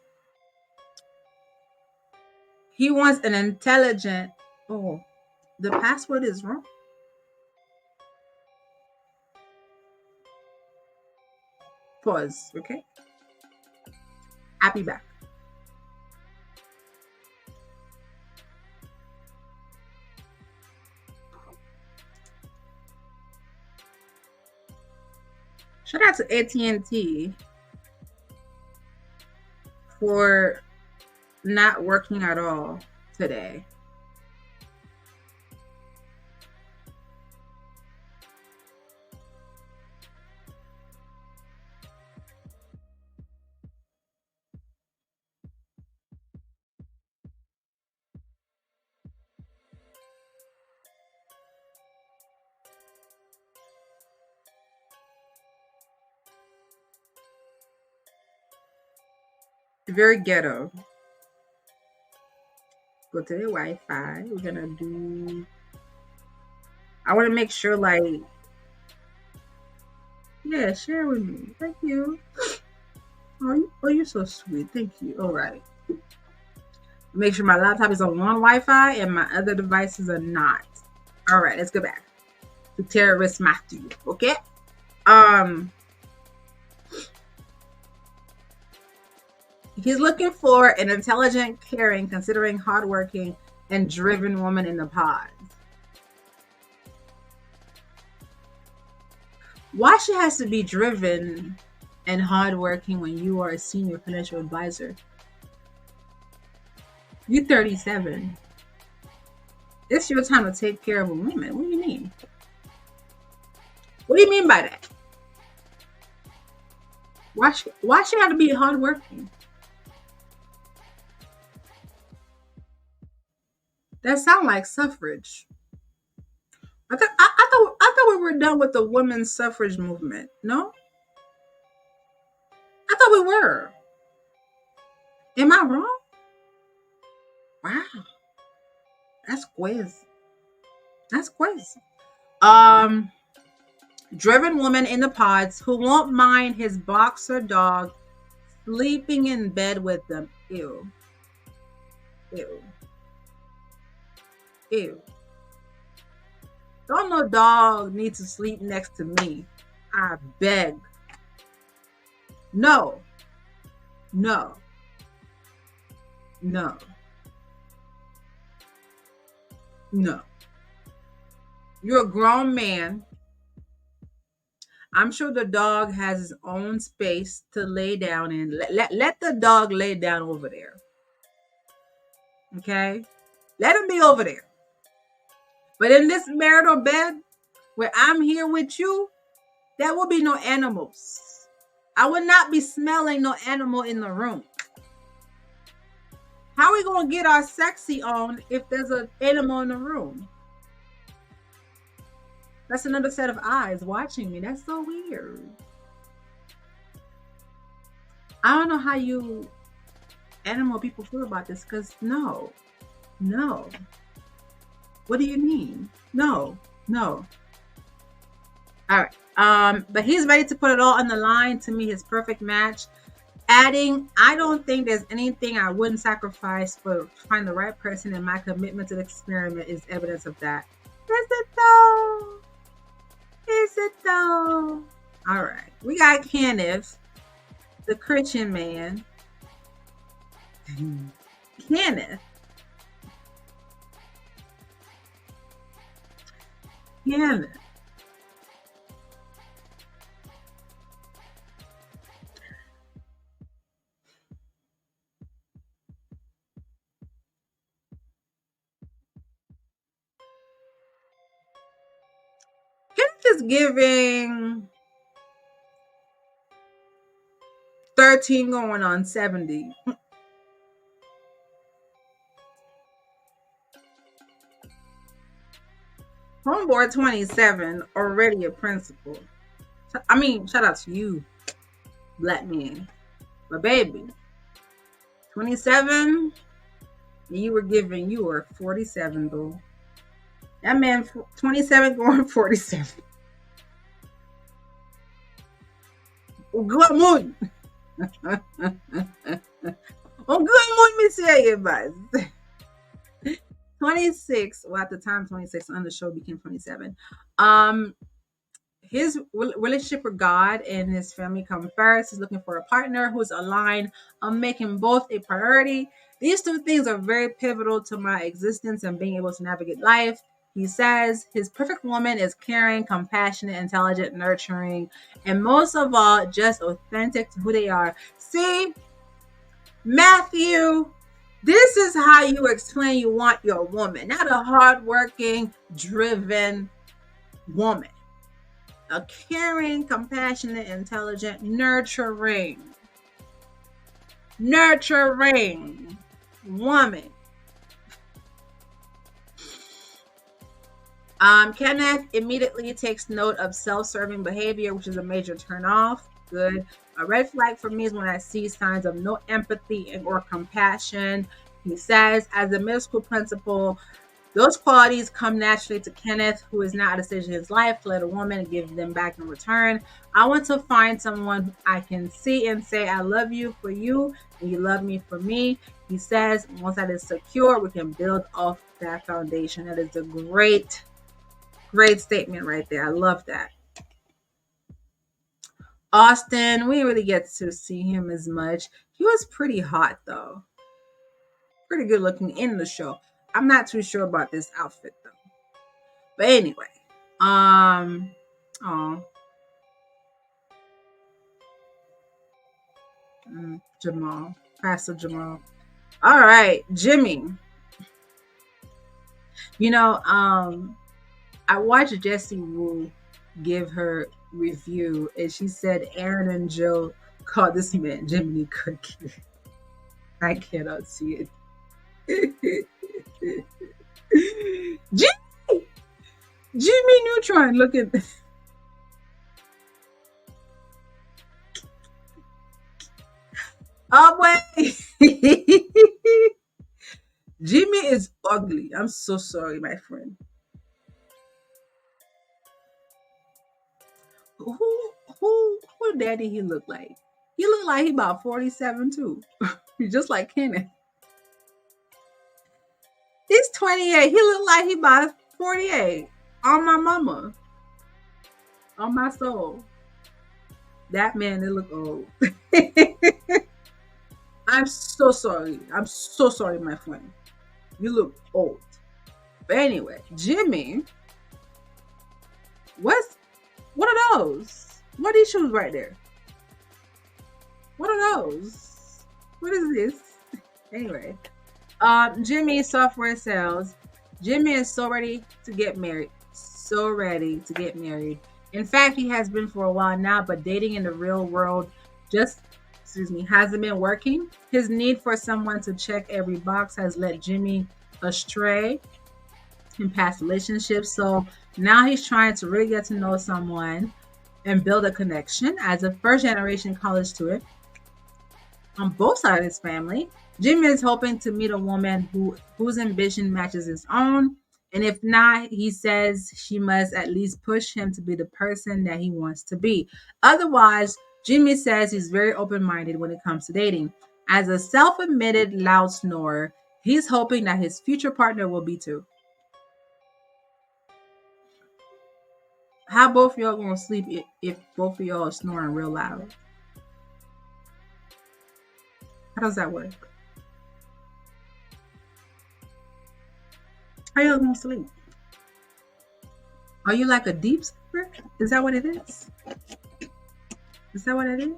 He wants an intelligent, oh, the password is wrong. Pause, okay? I'll be back. Shout out to AT&T for not working at all today. very ghetto. Go to the Wi-Fi. We're gonna do. I want to make sure, like, yeah, share with me. Thank you. Oh, you're so sweet. Thank you. All right. Make sure my laptop is on one Wi-Fi and my other devices are not. All right, let's go back to terrorist Matthew. Okay. Um, he's looking for an intelligent, caring, considering, hardworking, and driven woman in the pod. Why she has to be driven and hardworking when you are a senior financial advisor? You're 37. It's your time to take care of a woman. What do you mean? What do you mean by that? Why she have to be hardworking? That sound like suffrage. I thought we were done with the women's suffrage movement. No, I thought we were. Am I wrong? Wow, that's quiz. That's quiz. Um, Driven woman in the pods who won't mind his boxer dog sleeping in bed with them. Ew, ew, ew. Don't no dog need to sleep next to me. I beg. No, no, no, no. You're a grown man. I'm sure the dog has his own space to lay down in. Let the dog lay down over there. Okay? Let him be over there. But in this marital bed where I'm here with you, there will be no animals. I will not be smelling no animal in the room. How are we going to get our sexy on if there's an animal in the room? That's another set of eyes watching me. That's so weird. I don't know how you animal people feel about this because no. What do you mean? No. All right. But he's ready to put it all on the line to meet his perfect match. Adding, I don't think there's anything I wouldn't sacrifice for find the right person, and my commitment to the experiment is evidence of that. Is it though? Is it though? All right. We got Kenneth, the Christian man. Kenneth. Kenneth is giving 13 going on 70. Homeboy 27, already a principal. I mean, shout out to you, black man. But baby, 27, you were 47, though. That man, 27 going 47. Good morning. Oh, good morning, Monsieur Advice. 26. Well, at the time, 26 on the show became 27. His relationship with God and his family come first. He's looking for a partner who's aligned on making both a priority. These two things are very pivotal to my existence and being able to navigate life. He says his perfect woman is caring, compassionate, intelligent, nurturing, and most of all, just authentic to who they are. See, Matthew, this is how you explain you want your woman, not a hardworking, driven woman. A caring, compassionate, intelligent, nurturing woman. Kenneth immediately takes note of self-serving behavior, which is a major turnoff. good. A red flag for me is when I see signs of no empathy or compassion. He says, as a middle school principal, those qualities come naturally to Kenneth, who is not at a stage in his life to let a woman give them back in return. I want to find someone I can see and say, I love you for you, and you love me for me. He says, once that is secure, we can build off that foundation. That is a great, great statement right there. I love that. Austin, we didn't really get to see him as much. He was pretty hot, though. Pretty good looking in the show. I'm not too sure about this outfit, though. But anyway, um, oh, Jamal, Pastor Jamal. All right, Jimmy. You know, I watched Jessie Wu give her review, and she said Aaron and Joe called this man Jiminy Cricket. I cannot see it. Jimmy, Jimmy Neutron, look at. Oh wait. Jimmy is ugly. I'm so sorry, my friend. Who who daddy he look like? He look like he about 47 too. He's just like Kenneth. He's 28. He look like he about 48. On my mama. On my soul. That man, it look old. I'm so sorry. I'm so sorry, my friend. You look old. But anyway, Jimmy, what's what are those? What are these shoes right there? What are those? What is this? Anyway, Jimmy software sales. Jimmy is so ready to get married. So ready to get married. In fact, he has been for a while now, but dating in the real world just, excuse me, hasn't been working. His need for someone to check every box has led Jimmy astray in past relationships. So now he's trying to really get to know someone and build a connection. As a first generation college student, on both sides of his family, Jimmy is hoping to meet a woman whose ambition matches his own. And if not, he says she must at least push him to be the person that he wants to be. Otherwise, Jimmy says he's very open minded when it comes to dating. As a self admitted loud snorer, he's hoping that his future partner will be too. How both of y'all gonna sleep if both of y'all are snoring real loud? How does that work? How y'all gonna sleep? Are you like a deep sleeper? Is that what it is? Is that what it is?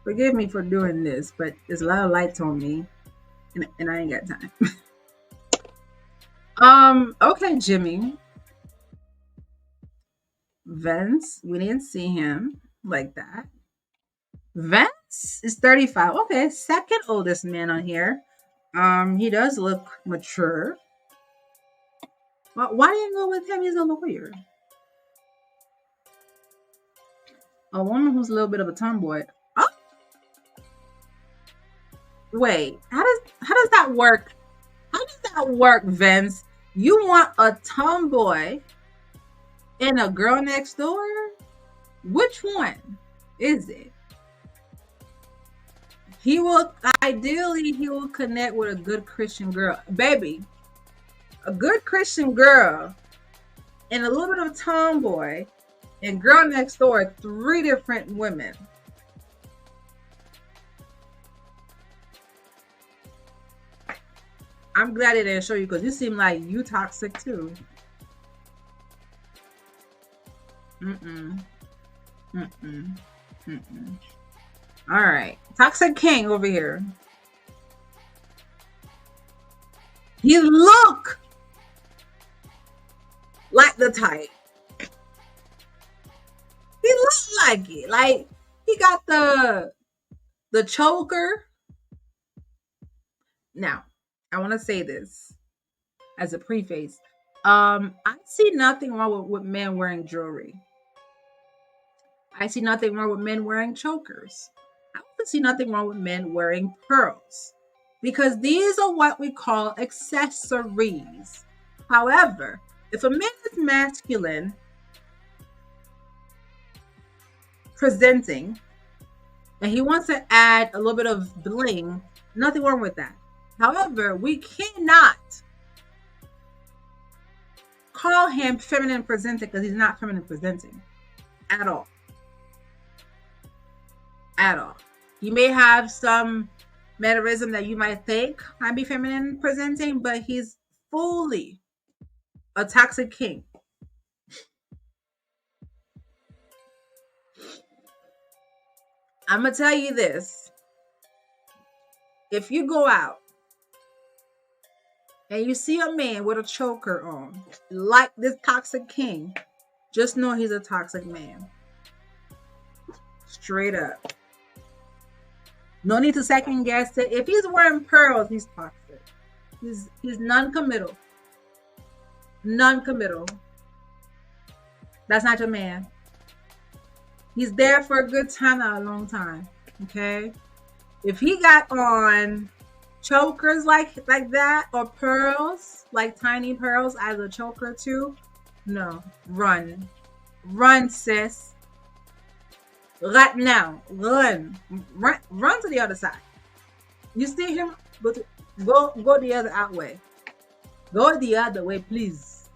Forgive me for doing this, but there's a lot of lights on me, and I ain't got time. Okay, Jimmy. Vince, we didn't see him like that. Vince is 35. Okay, second oldest man on here. He does look mature. Well, why didn't you go with him? He's a lawyer. A woman who's a little bit of a tomboy. Oh, wait. How does that work? How does that work, Vince? You want a tomboy and a girl next door? Which one is it? He will ideally he will connect with a good Christian girl. Baby, a good Christian girl and a little bit of a tomboy and girl next door, three different women. I'm glad it didn't show you because you seem like you toxic too. Mm-mm. Mm-mm. Mm-mm. All right. Toxic King over here. He look like the type. He looked like it. Like he got the choker. Now, I want to say this as a preface. I see nothing wrong with men wearing jewelry. I see nothing wrong with men wearing chokers. I also see nothing wrong with men wearing pearls because these are what we call accessories. However, if a man is masculine, presenting, and he wants to add a little bit of bling, nothing wrong with that. However, we cannot call him feminine presenting because he's not feminine presenting at all. At all. He may have some mannerism that you might think might be feminine presenting, but he's fully a toxic king. I'm gonna tell you this. If you go out and you see a man with a choker on, like this toxic king, just know he's a toxic man. Straight up. No need to second guess it. If he's wearing pearls, he's toxic. He's non-committal. Non-committal. That's not your man. He's there for a good time, not a long time. Okay? If he got on chokers like that, or pearls, like tiny pearls as a choker too, no. Run. Run, sis. Right now. Run. Run to the other side. You see him? Go the other way. Go the other way, please.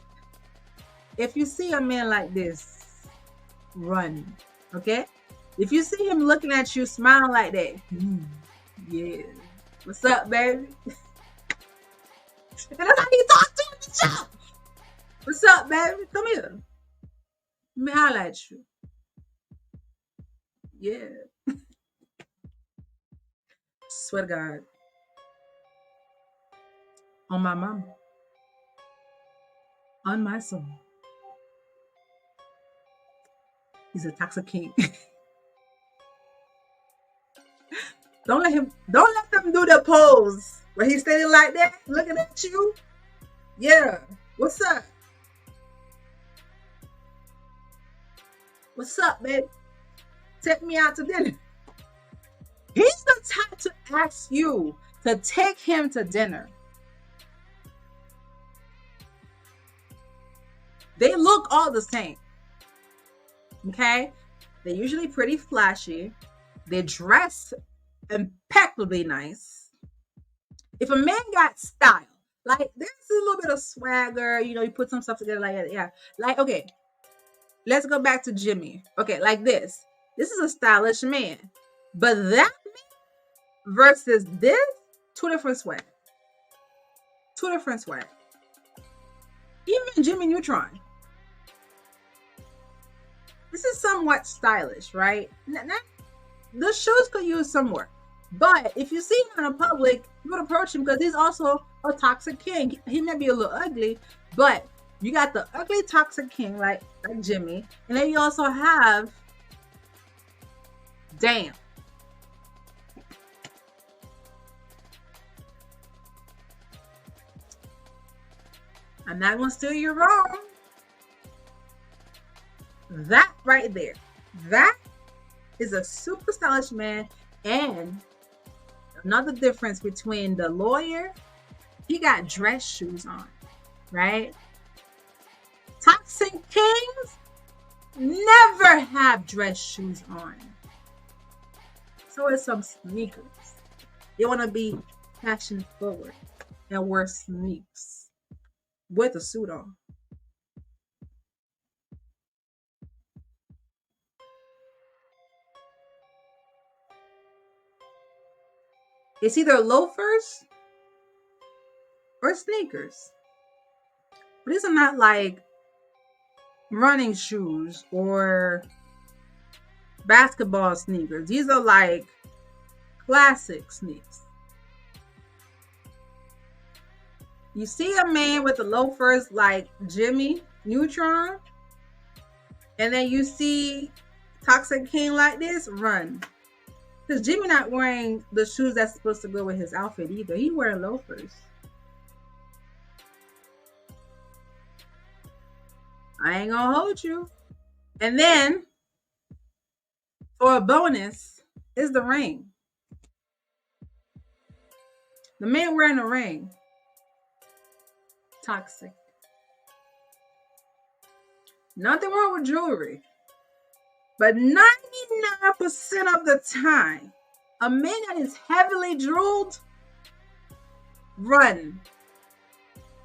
If you see a man like this, run. Okay? If you see him looking at you, smile like that. Yeah. What's up, baby? And that's how you talk to him. What's up, baby? Come here. Let me holler at you. Yeah. Swear to God. On my mama. On my soul. He's a toxic king. Don't let them do the pose where he's standing like that, looking at you. Yeah. What's up? What's up, babe? Take me out to dinner. He's the type to ask you to take him to dinner. They look all the same. Okay? They're usually pretty flashy. They dress impeccably nice. If a man got style, like there's a little bit of swagger, you put some stuff together like that. Yeah. Like, okay, let's go back to Jimmy. Okay, like this. This is a stylish man. But that man versus this, two different swag. Two different swag. Even Jimmy Neutron. This is somewhat stylish, right? The shoes could use some work. But if you see him in public, you would approach him because he's also a toxic king. He may be a little ugly, but you got the ugly toxic king like Jimmy. And then you also have, damn. I'm not going to steal you wrong. That right there. That is a super stylish man. And another difference between the lawyer, he got dress shoes on, right? Toxic kings never have dress shoes on. So it's some sneakers. They want to be fashion forward and wear sneaks with a suit on. It's either loafers or sneakers. But these are not like running shoes or basketball sneakers. These are like classic sneaks. You see a man with the loafers like Jimmy Neutron, and then you see Toxic King like this, run. Because Jimmy not wearing the shoes that's supposed to go with his outfit either. He wearing loafers. I ain't gonna hold you. And then or a bonus is the ring. The man wearing a ring, toxic. Nothing wrong with jewelry, but 99% of the time, a man that is heavily jeweled, run.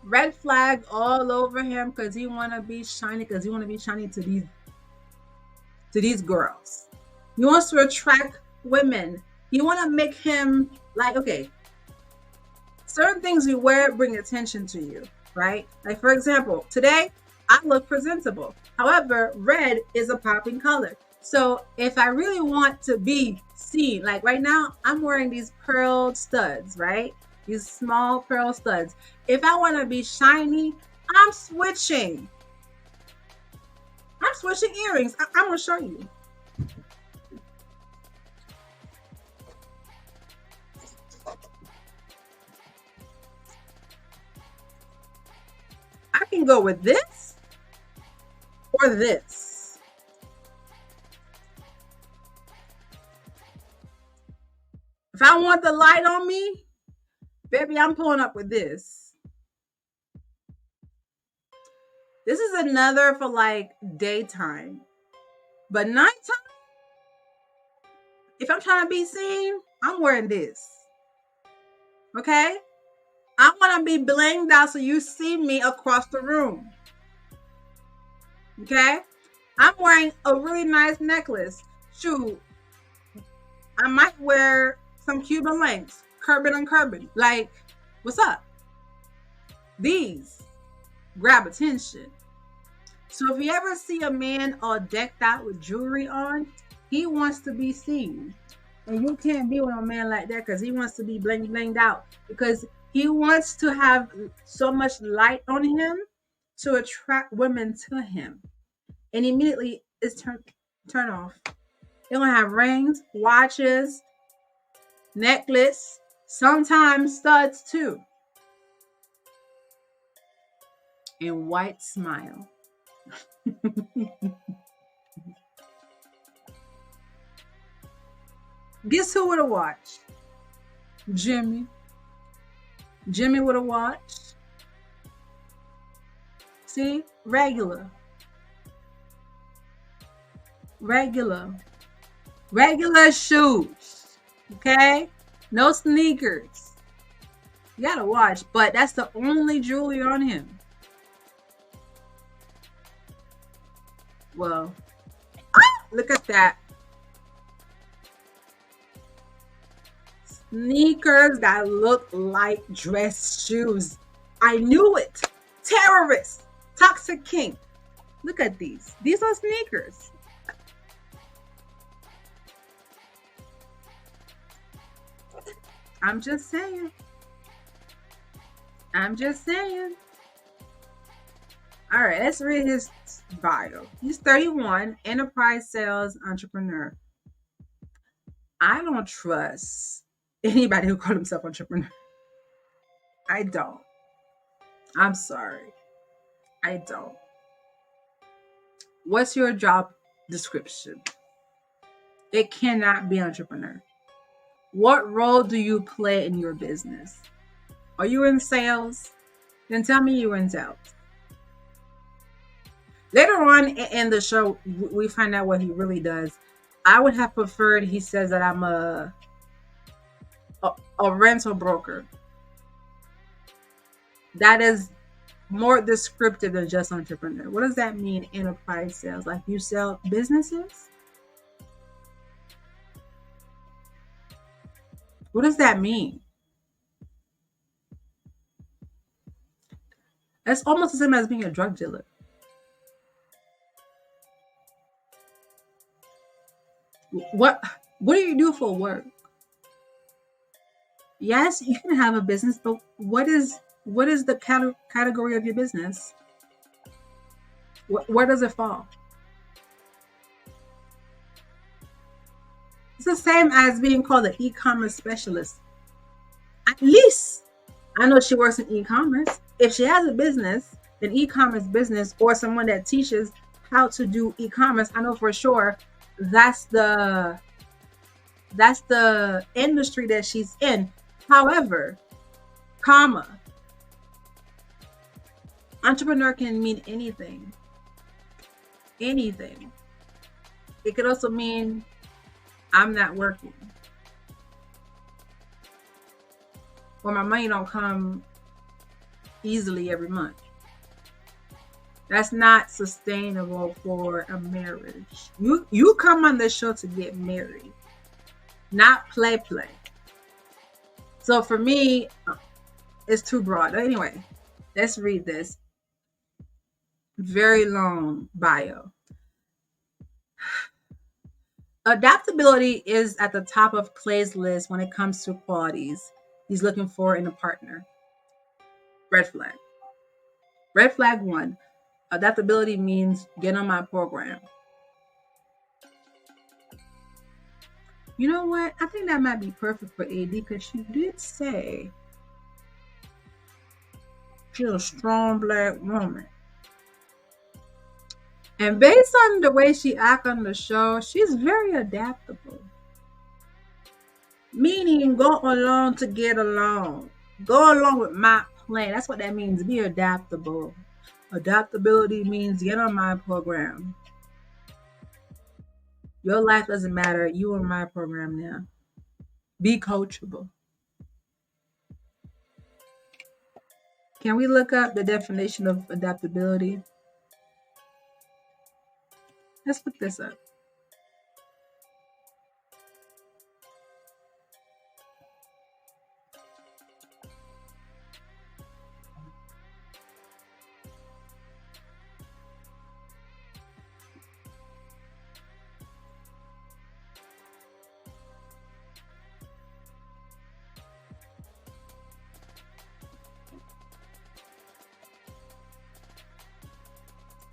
Red flag all over him because he want to be shiny, because he want to be shiny to these girls. He wants to attract women. You want to make him like, okay, certain things you wear bring attention to you, right? Like, for example, today I look presentable. However, red is a popping color. So if I really want to be seen, like right now, I'm wearing these pearl studs, right? These small pearl studs. If I want to be shiny, I'm switching. I'm switching earrings. I'm going to show you. I can go with this or this. If I want the light on me, baby, I'm pulling up with this. This is another for like daytime. But nighttime, if I'm trying to be seen, I'm wearing this. Okay? I want to be blinged out so you see me across the room. Okay? I'm wearing a really nice necklace. Shoot. I might wear some Cuban links. Curbin and Curbin. Like, what's up? These grab attention. So if you ever see a man all decked out with jewelry on, he wants to be seen. And you can't be with a man like that because he wants to be blinged out. Because he wants to have so much light on him to attract women to him. And immediately it's turn off. They're going to have rings, watches, necklace, sometimes studs too. And white smile. Guess who with a watch? Jimmy. Jimmy with a watch. See? Regular. Regular shoes. Okay? No sneakers. You got a watch, but that's the only jewelry on him. Well, look at that. Sneakers that look like dress shoes. I knew it. Terrorist. Toxic king. Look at these. These are sneakers. I'm just saying. All right, let's read his bio. He's 31, enterprise sales entrepreneur. I don't trust anybody who calls himself entrepreneur. I don't. I'm sorry. I don't. What's your job description? It cannot be entrepreneur. What role do you play in your business? Are you in sales? Then tell me you're in sales. Later on in the show, we find out what he really does. I would have preferred he says that I'm a rental broker. That is more descriptive than just entrepreneur. What does that mean, enterprise sales? Like you sell businesses? What does that mean? That's almost the same as being a drug dealer. What do you do for work? Yes, you can have a business, but what is the category of your business? Where does it fall? It's the same as being called an e-commerce specialist. At least I know she works in e-commerce. If she has a business, an e-commerce business, or someone that teaches how to do e-commerce, I know for sure That's the industry that she's in. However, comma, entrepreneur can mean anything. Anything. It could also mean I'm not working or my money don't come easily every month. That's not sustainable for a marriage. You come on the show to get married, not play play. So for me, it's too broad. Anyway, let's read this very long bio. Adaptability is at the top of Clay's list when it comes to qualities he's looking for in a partner. Red flag. Red flag one. Adaptability means get on my program. You know what? I think that might be perfect for AD because she did say she's a strong black woman. And based on the way she acts on the show, she's very adaptable. Meaning go along to get along. Go along with my plan. That's what that means. Be adaptable. Adaptability means get on my program. Your life doesn't matter. You on my program now. Be coachable. Can we look up the definition of adaptability? Let's look this up.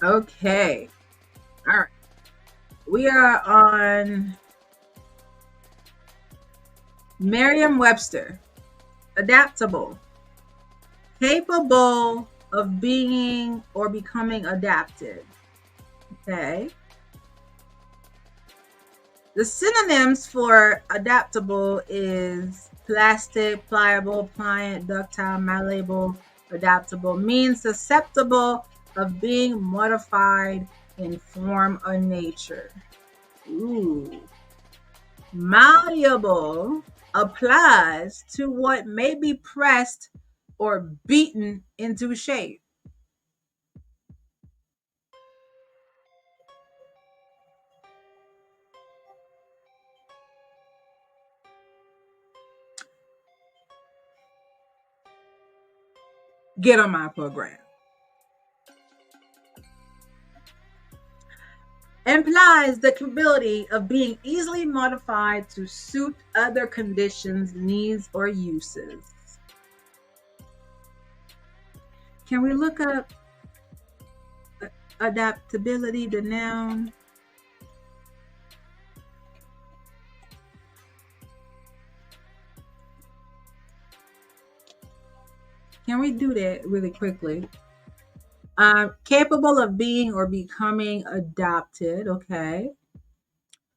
Okay. All right. We are on Merriam-Webster. Adaptable. Capable of being or becoming adapted. Okay. The synonyms for adaptable is plastic, pliable, pliant, ductile, malleable, adaptable. Means susceptible of being modified in form or nature. Ooh. Malleable applies to what may be pressed or beaten into shape. Get on my program. Implies the capability of being easily modified to suit other conditions, needs, or uses. Can we look up adaptability, the noun? Can we do that really quickly? Capable of being or becoming adopted. Okay.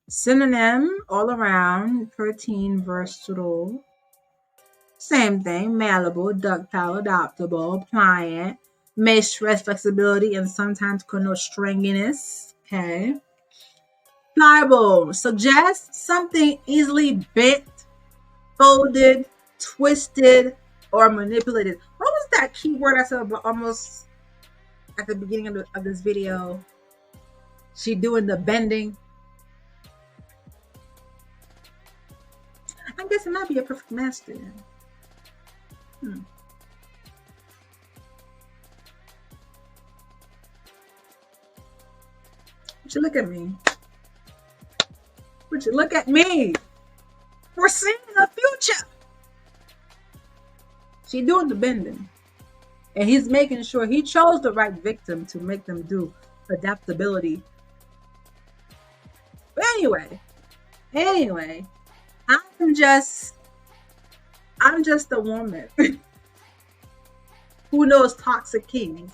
Synonym all around, pertine, versatile. Same thing, malleable, ductile, adaptable, pliant, may stress flexibility and sometimes connote stringiness. Okay. Pliable suggests something easily bent, folded, twisted, or manipulated. What was that keyword I said about almost at the beginning of this video? She doing the bending. I guess it might be a perfect match then. Would you look at me? Would you look at me? We're seeing the future. She doing the bending. And he's making sure he chose the right victim to make them do adaptability. But anyway, I'm just a woman who knows toxic kings.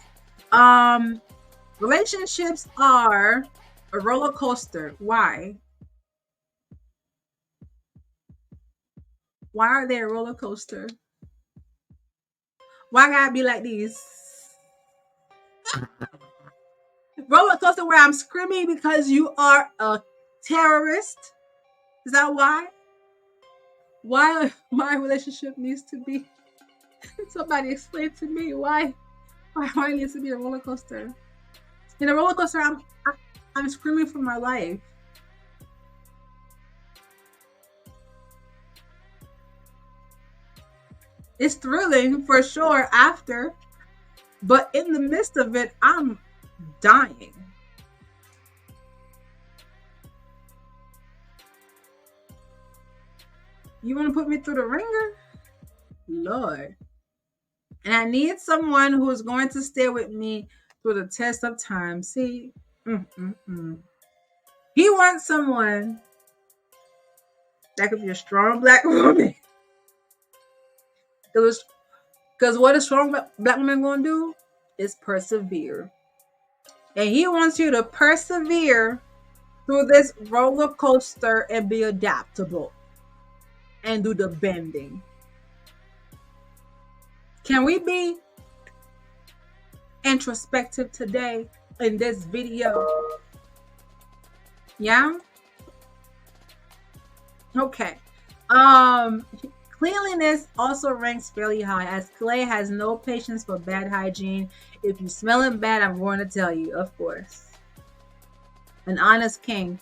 Relationships are a roller coaster. Why? Why are they a roller coaster? Why gotta be like these? Roller coaster where I'm screaming because you are a terrorist? Is that why? Why my relationship needs to be? Somebody explain to me why it needs to be a roller coaster. In a roller coaster, I'm screaming for my life. It's thrilling for sure after, but in the midst of it, I'm dying. You want to put me through the ringer? Lord. And I need someone who is going to stay with me through the test of time. See, he wants someone that could be a strong black woman. Because what a strong black woman going to do is persevere. And he wants you to persevere through this roller coaster and be adaptable and do the bending. Can we be introspective today in this video? Yeah? Okay. Cleanliness also ranks fairly high as Clay has no patience for bad hygiene. If you smelling bad, I'm going to tell you, of course. An honest king.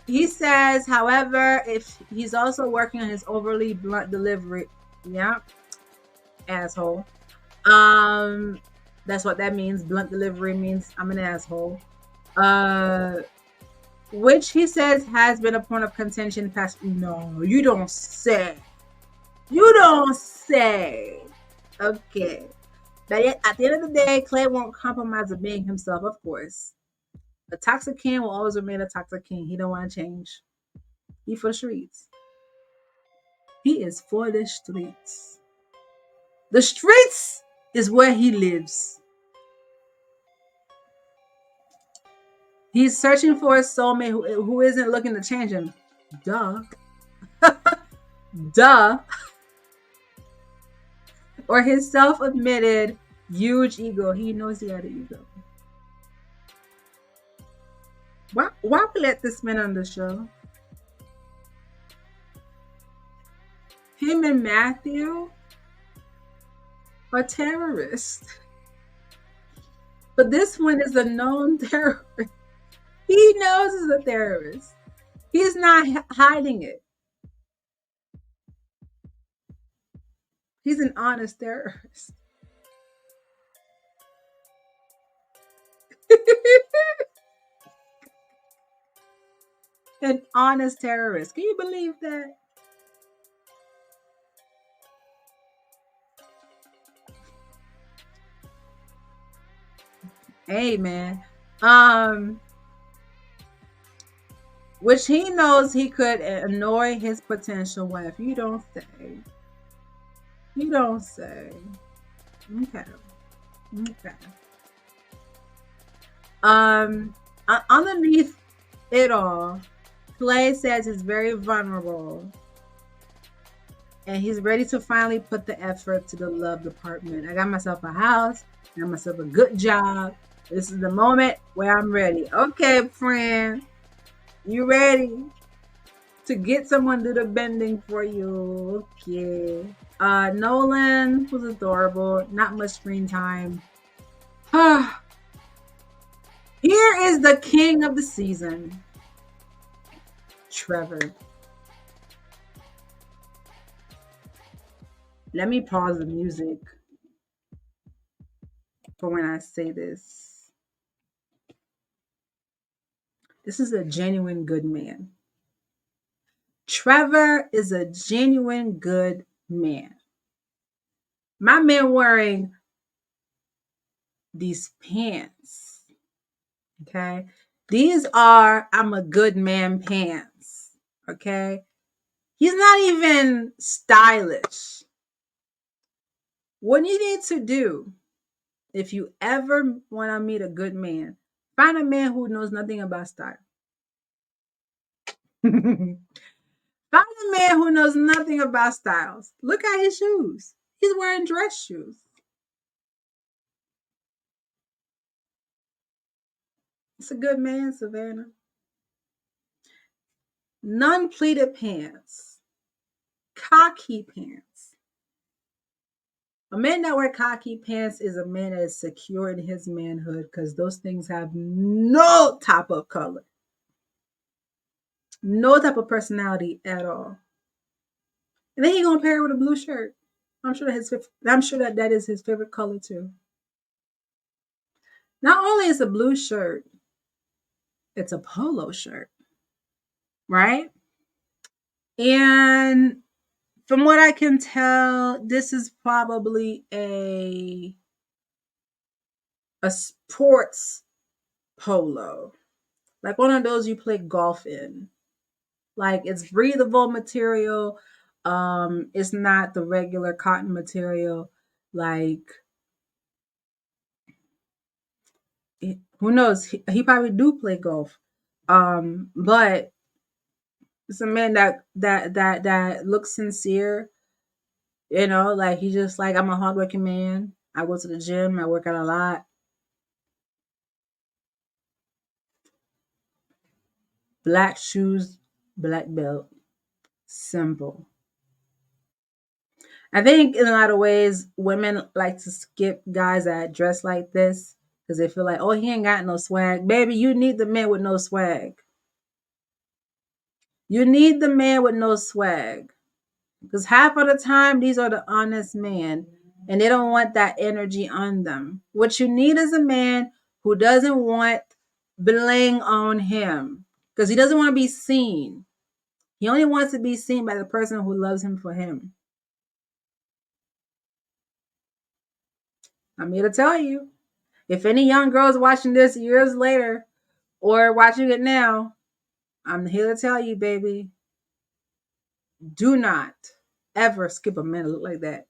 He says, however, if he's also working on his overly blunt delivery. Yeah, asshole. Um, that's what that means. Blunt delivery means I'm an asshole. Uh, which he says has been a point of contention past. No, you don't say. You don't say. Okay. But at the end of the day, Clay won't compromise of being himself, of course. A toxic king will always remain a toxic king. He don't want to change. He for the streets. He is for the streets. The streets is where he lives. He's searching for a soulmate who isn't looking to change him. Duh. Duh. Or his self-admitted huge ego. He knows he had an ego. Why we let this man on the show? Him and Matthew are terrorists. But this one is a known terrorist. He knows he's a terrorist. He's not hiding it. He's an honest terrorist. An honest terrorist. Can you believe that? Hey man. Which he knows he could annoy his potential wife. You don't say. You don't say. Okay. Okay. Underneath it all, Clay says he's very vulnerable and he's ready to finally put the effort to the love department. I got myself a house, I got myself a good job. This is the moment where I'm ready. Okay, friend, you ready to get someone to do the bending for you? Okay. Nolan was adorable. Not much screen time. Here is the king of the season, Trevor. Let me pause the music for when I say this. This is a genuine good man. Trevor is a genuine good man. My man wearing these pants. Okay. These are I'm a good man pants. Okay. He's not even stylish. What you need to do if you ever want to meet a good man, find a man who knows nothing about style. Find a man who knows nothing about styles. Look at his shoes. He's wearing dress shoes. It's a good man, Savannah. Non-pleated pants. Khaki pants. A man that wear khaki pants is a man that is secure in his manhood because those things have no type of color, no type of personality at all. And then he gonna pair it with a blue shirt. I'm sure that that is his favorite color too. Not only is a blue shirt, it's a polo shirt, right? And from what I can tell, this is probably a sports polo, like one of those you play golf in. Like it's breathable material. It's not the regular cotton material. Like who knows? He probably do play golf. But it's a man that looks sincere. You know, like he's just like I'm a hardworking man. I go to the gym. I work out a lot. Black shoes, black belt. Simple. I think in a lot of ways, women like to skip guys that dress like this because they feel like, oh, he ain't got no swag. Baby, you need the man with no swag. You need the man with no swag. Because half of the time, these are the honest men and they don't want that energy on them. What you need is a man who doesn't want bling on him because he doesn't want to be seen. He only wants to be seen by the person who loves him for him. I'm here to tell you. If any young girls watching this years later or watching it now, I'm here to tell you, baby, do not ever skip a man that look like that.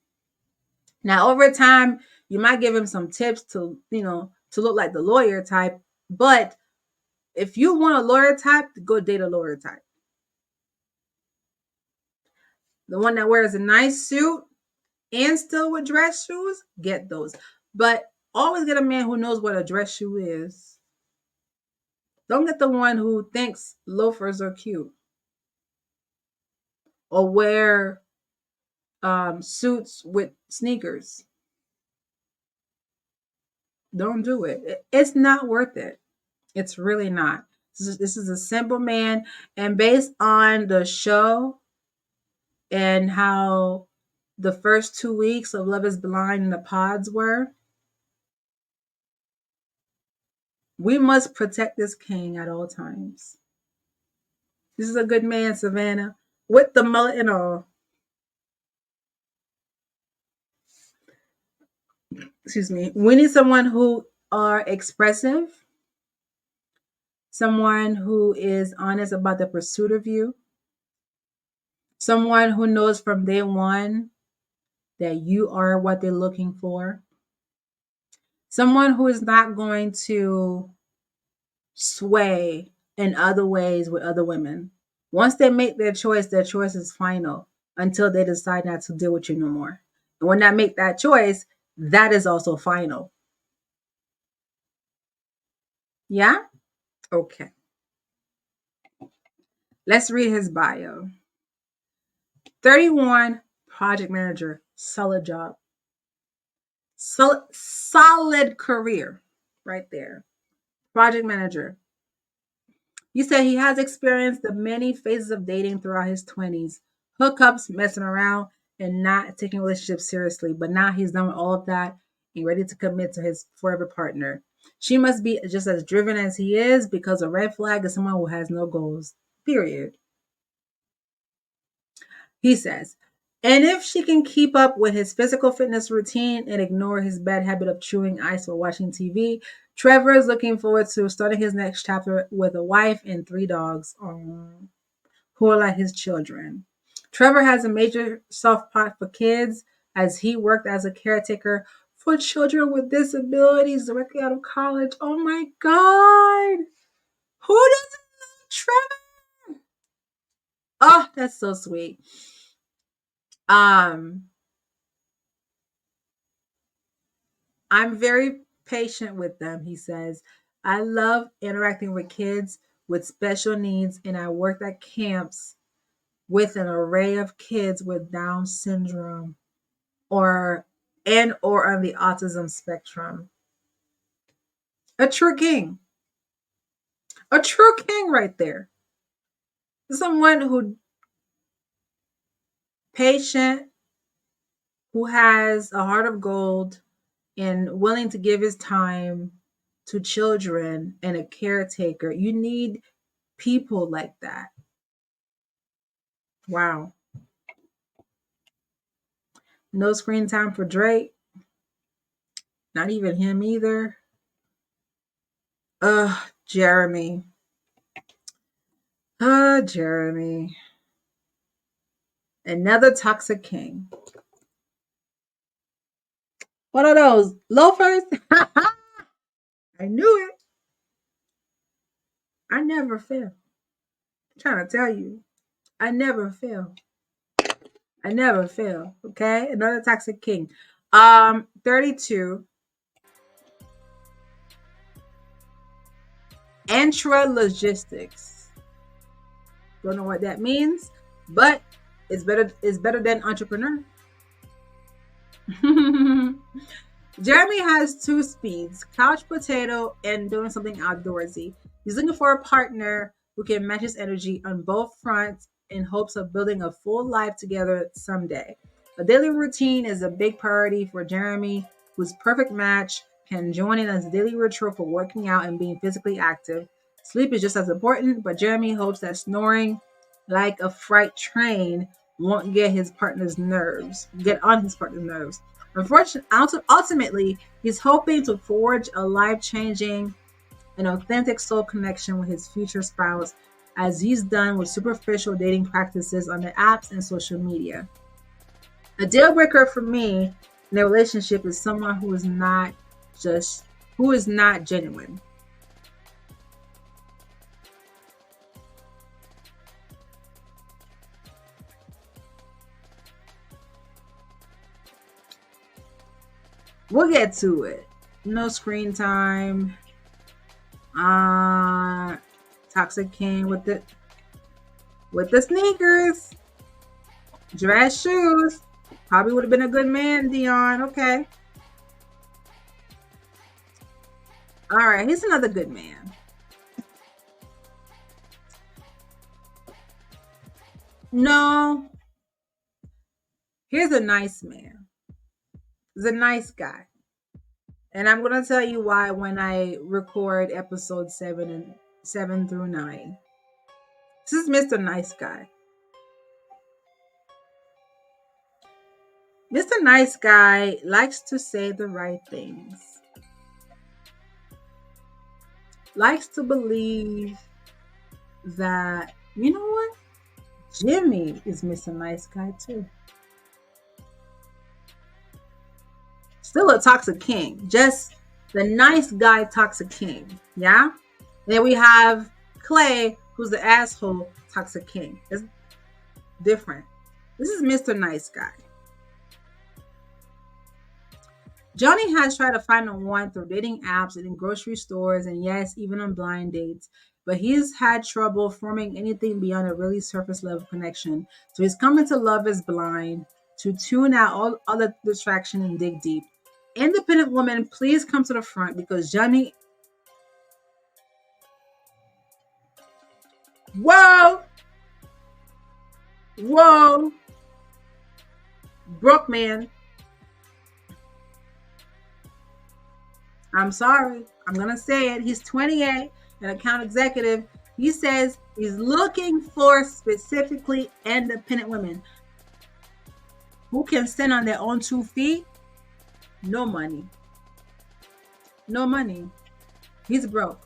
Now, over time, you might give him some tips to, to look like the lawyer type. But if you want a lawyer type, go date a lawyer type. The one that wears a nice suit and still with dress shoes, get those. But always get a man who knows what a dress shoe is. Don't get the one who thinks loafers are cute or wear suits with sneakers. Don't do it. It's not worth it. It's really not. This is a simple man, and based on the show and how the first 2 weeks of Love Is Blind and the pods were, we must protect this king at all times. This is a good man, Savannah, with the mullet and all. Excuse me. We need someone who are expressive, someone who is honest about the pursuit of you, someone who knows from day one that you are what they're looking for, someone who is not going to sway in other ways with other women. Once they make their choice is final until they decide not to deal with you no more. And when they make that choice, that is also final. Yeah? Okay. Let's read his bio. 31, project manager, solid job. Solid career right there. Project manager. You said he has experienced the many phases of dating throughout his 20s, hookups, messing around, and not taking relationships seriously. But now he's done with all of that and ready to commit to his forever partner. She must be just as driven as he is because a red flag is someone who has no goals. Period. He says, and if she can keep up with his physical fitness routine and ignore his bad habit of chewing ice while watching TV, Trevor is looking forward to starting his next chapter with a wife and 3 dogs who are like his children. Trevor has a major soft spot for kids as he worked as a caretaker for children with disabilities directly out of college. Oh my God. Who doesn't love Trevor? Oh, that's so sweet. Um, I'm very patient with them, he says. I love interacting with kids with special needs, and I worked at camps with an array of kids with Down syndrome or or on the autism spectrum. A true king. A true king right there. Someone who patient, who has a heart of gold and willing to give his time to children and a caretaker. You need people like that. Wow. No screen time for Drake. Not even him either. Jeremy. Jeremy. Another toxic king. What are those? Loafers? I knew it. I never fail. I'm trying to tell you. I never fail. I never fail. Okay? Another toxic king. 32. Intra logistics. Don't know what that means, but it's better than entrepreneur. Jeremy has two speeds, couch potato and doing something outdoorsy. He's looking for a partner who can match his energy on both fronts in hopes of building a full life together someday. A daily routine is a big priority for Jeremy, whose perfect match can join in as a daily ritual for working out and being physically active. Sleep is just as important, but Jeremy hopes that snoring like a freight train won't get on his partner's nerves. Unfortunately, ultimately, he's hoping to forge a life-changing and authentic soul connection with his future spouse, as he's done with superficial dating practices on the apps and social media. A deal breaker for me in a relationship is someone just who is not genuine. We'll get to it. No screen time. Uh Toxic King with the sneakers, dress shoes. Probably would have been a good man, Dion. Okay. All right, he's another good man. No, here's a nice man. He's a nice guy. And I'm gonna tell you why when I record episode 7 through 9. This is Mr. Nice Guy. Mr. Nice Guy likes to say the right things. Likes to believe that, you know what? Jimmy is Mr. Nice Guy too. Still a toxic king. Just the nice guy toxic king. Yeah? Then we have Clay, who's the asshole toxic king. It's different. This is Mr. Nice Guy. Johnny has tried to find a one through dating apps and in grocery stores, and yes, even on blind dates. But he's had trouble forming anything beyond a really surface level connection. So he's coming to Love is Blind to tune out all other distraction and dig deep. Independent woman, please come to the front because Johnny. Whoa! Whoa! Broke man. I'm sorry. I'm going to say it. He's 28, an account executive. He says he's looking for specifically independent women who can stand on their own 2 feet. No money. No money. He's broke.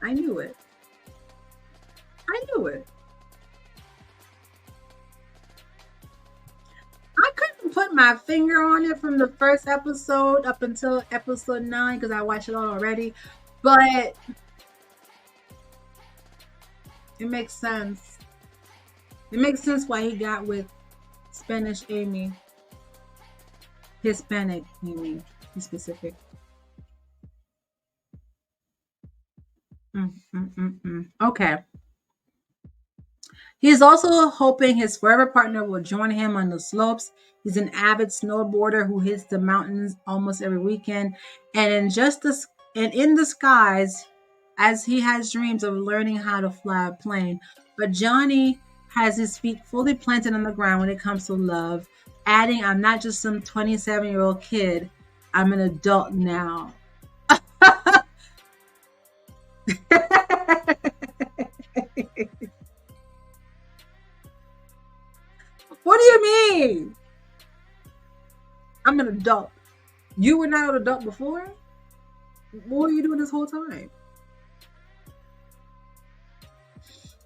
I knew it. I knew it. I couldn't put my finger on it from the first episode up until episode 9 because I watched it all already. But It makes sense. It makes sense why he got with Spanish Amy, Hispanic Amy, be specific. Okay. He is also hoping his forever partner will join him on the slopes. He's an avid snowboarder who hits the mountains almost every weekend, and in the skies, as he has dreams of learning how to fly a plane. But Johnny has his feet fully planted on the ground when it comes to love, adding, "I'm not just some 27-year-old kid. I'm an adult now." What do you mean? I'm an adult. You were not an adult before? What were you doing this whole time?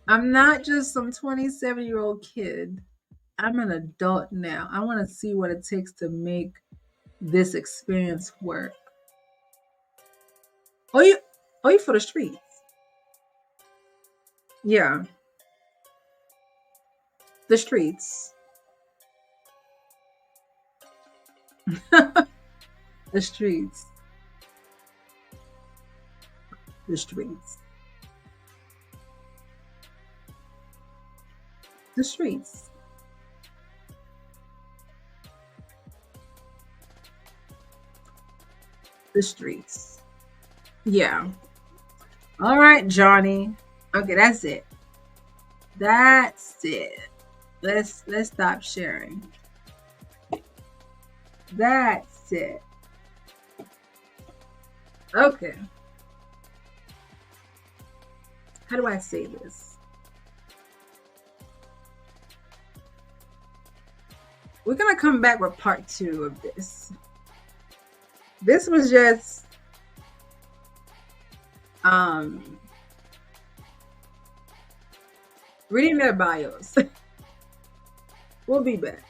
I'm not just some 27-year-old kid. I'm an adult now. I want to see what it takes to make this experience work. Oh, you for the streets? Yeah, the streets, the streets, the streets, the streets, the streets. Yeah. All right, Johnny. Okay, that's it. That's it. Let's stop sharing. That's it. Okay. How do I say this? We're gonna come back with part 2 of this. This was just um reading their bios. We'll be back.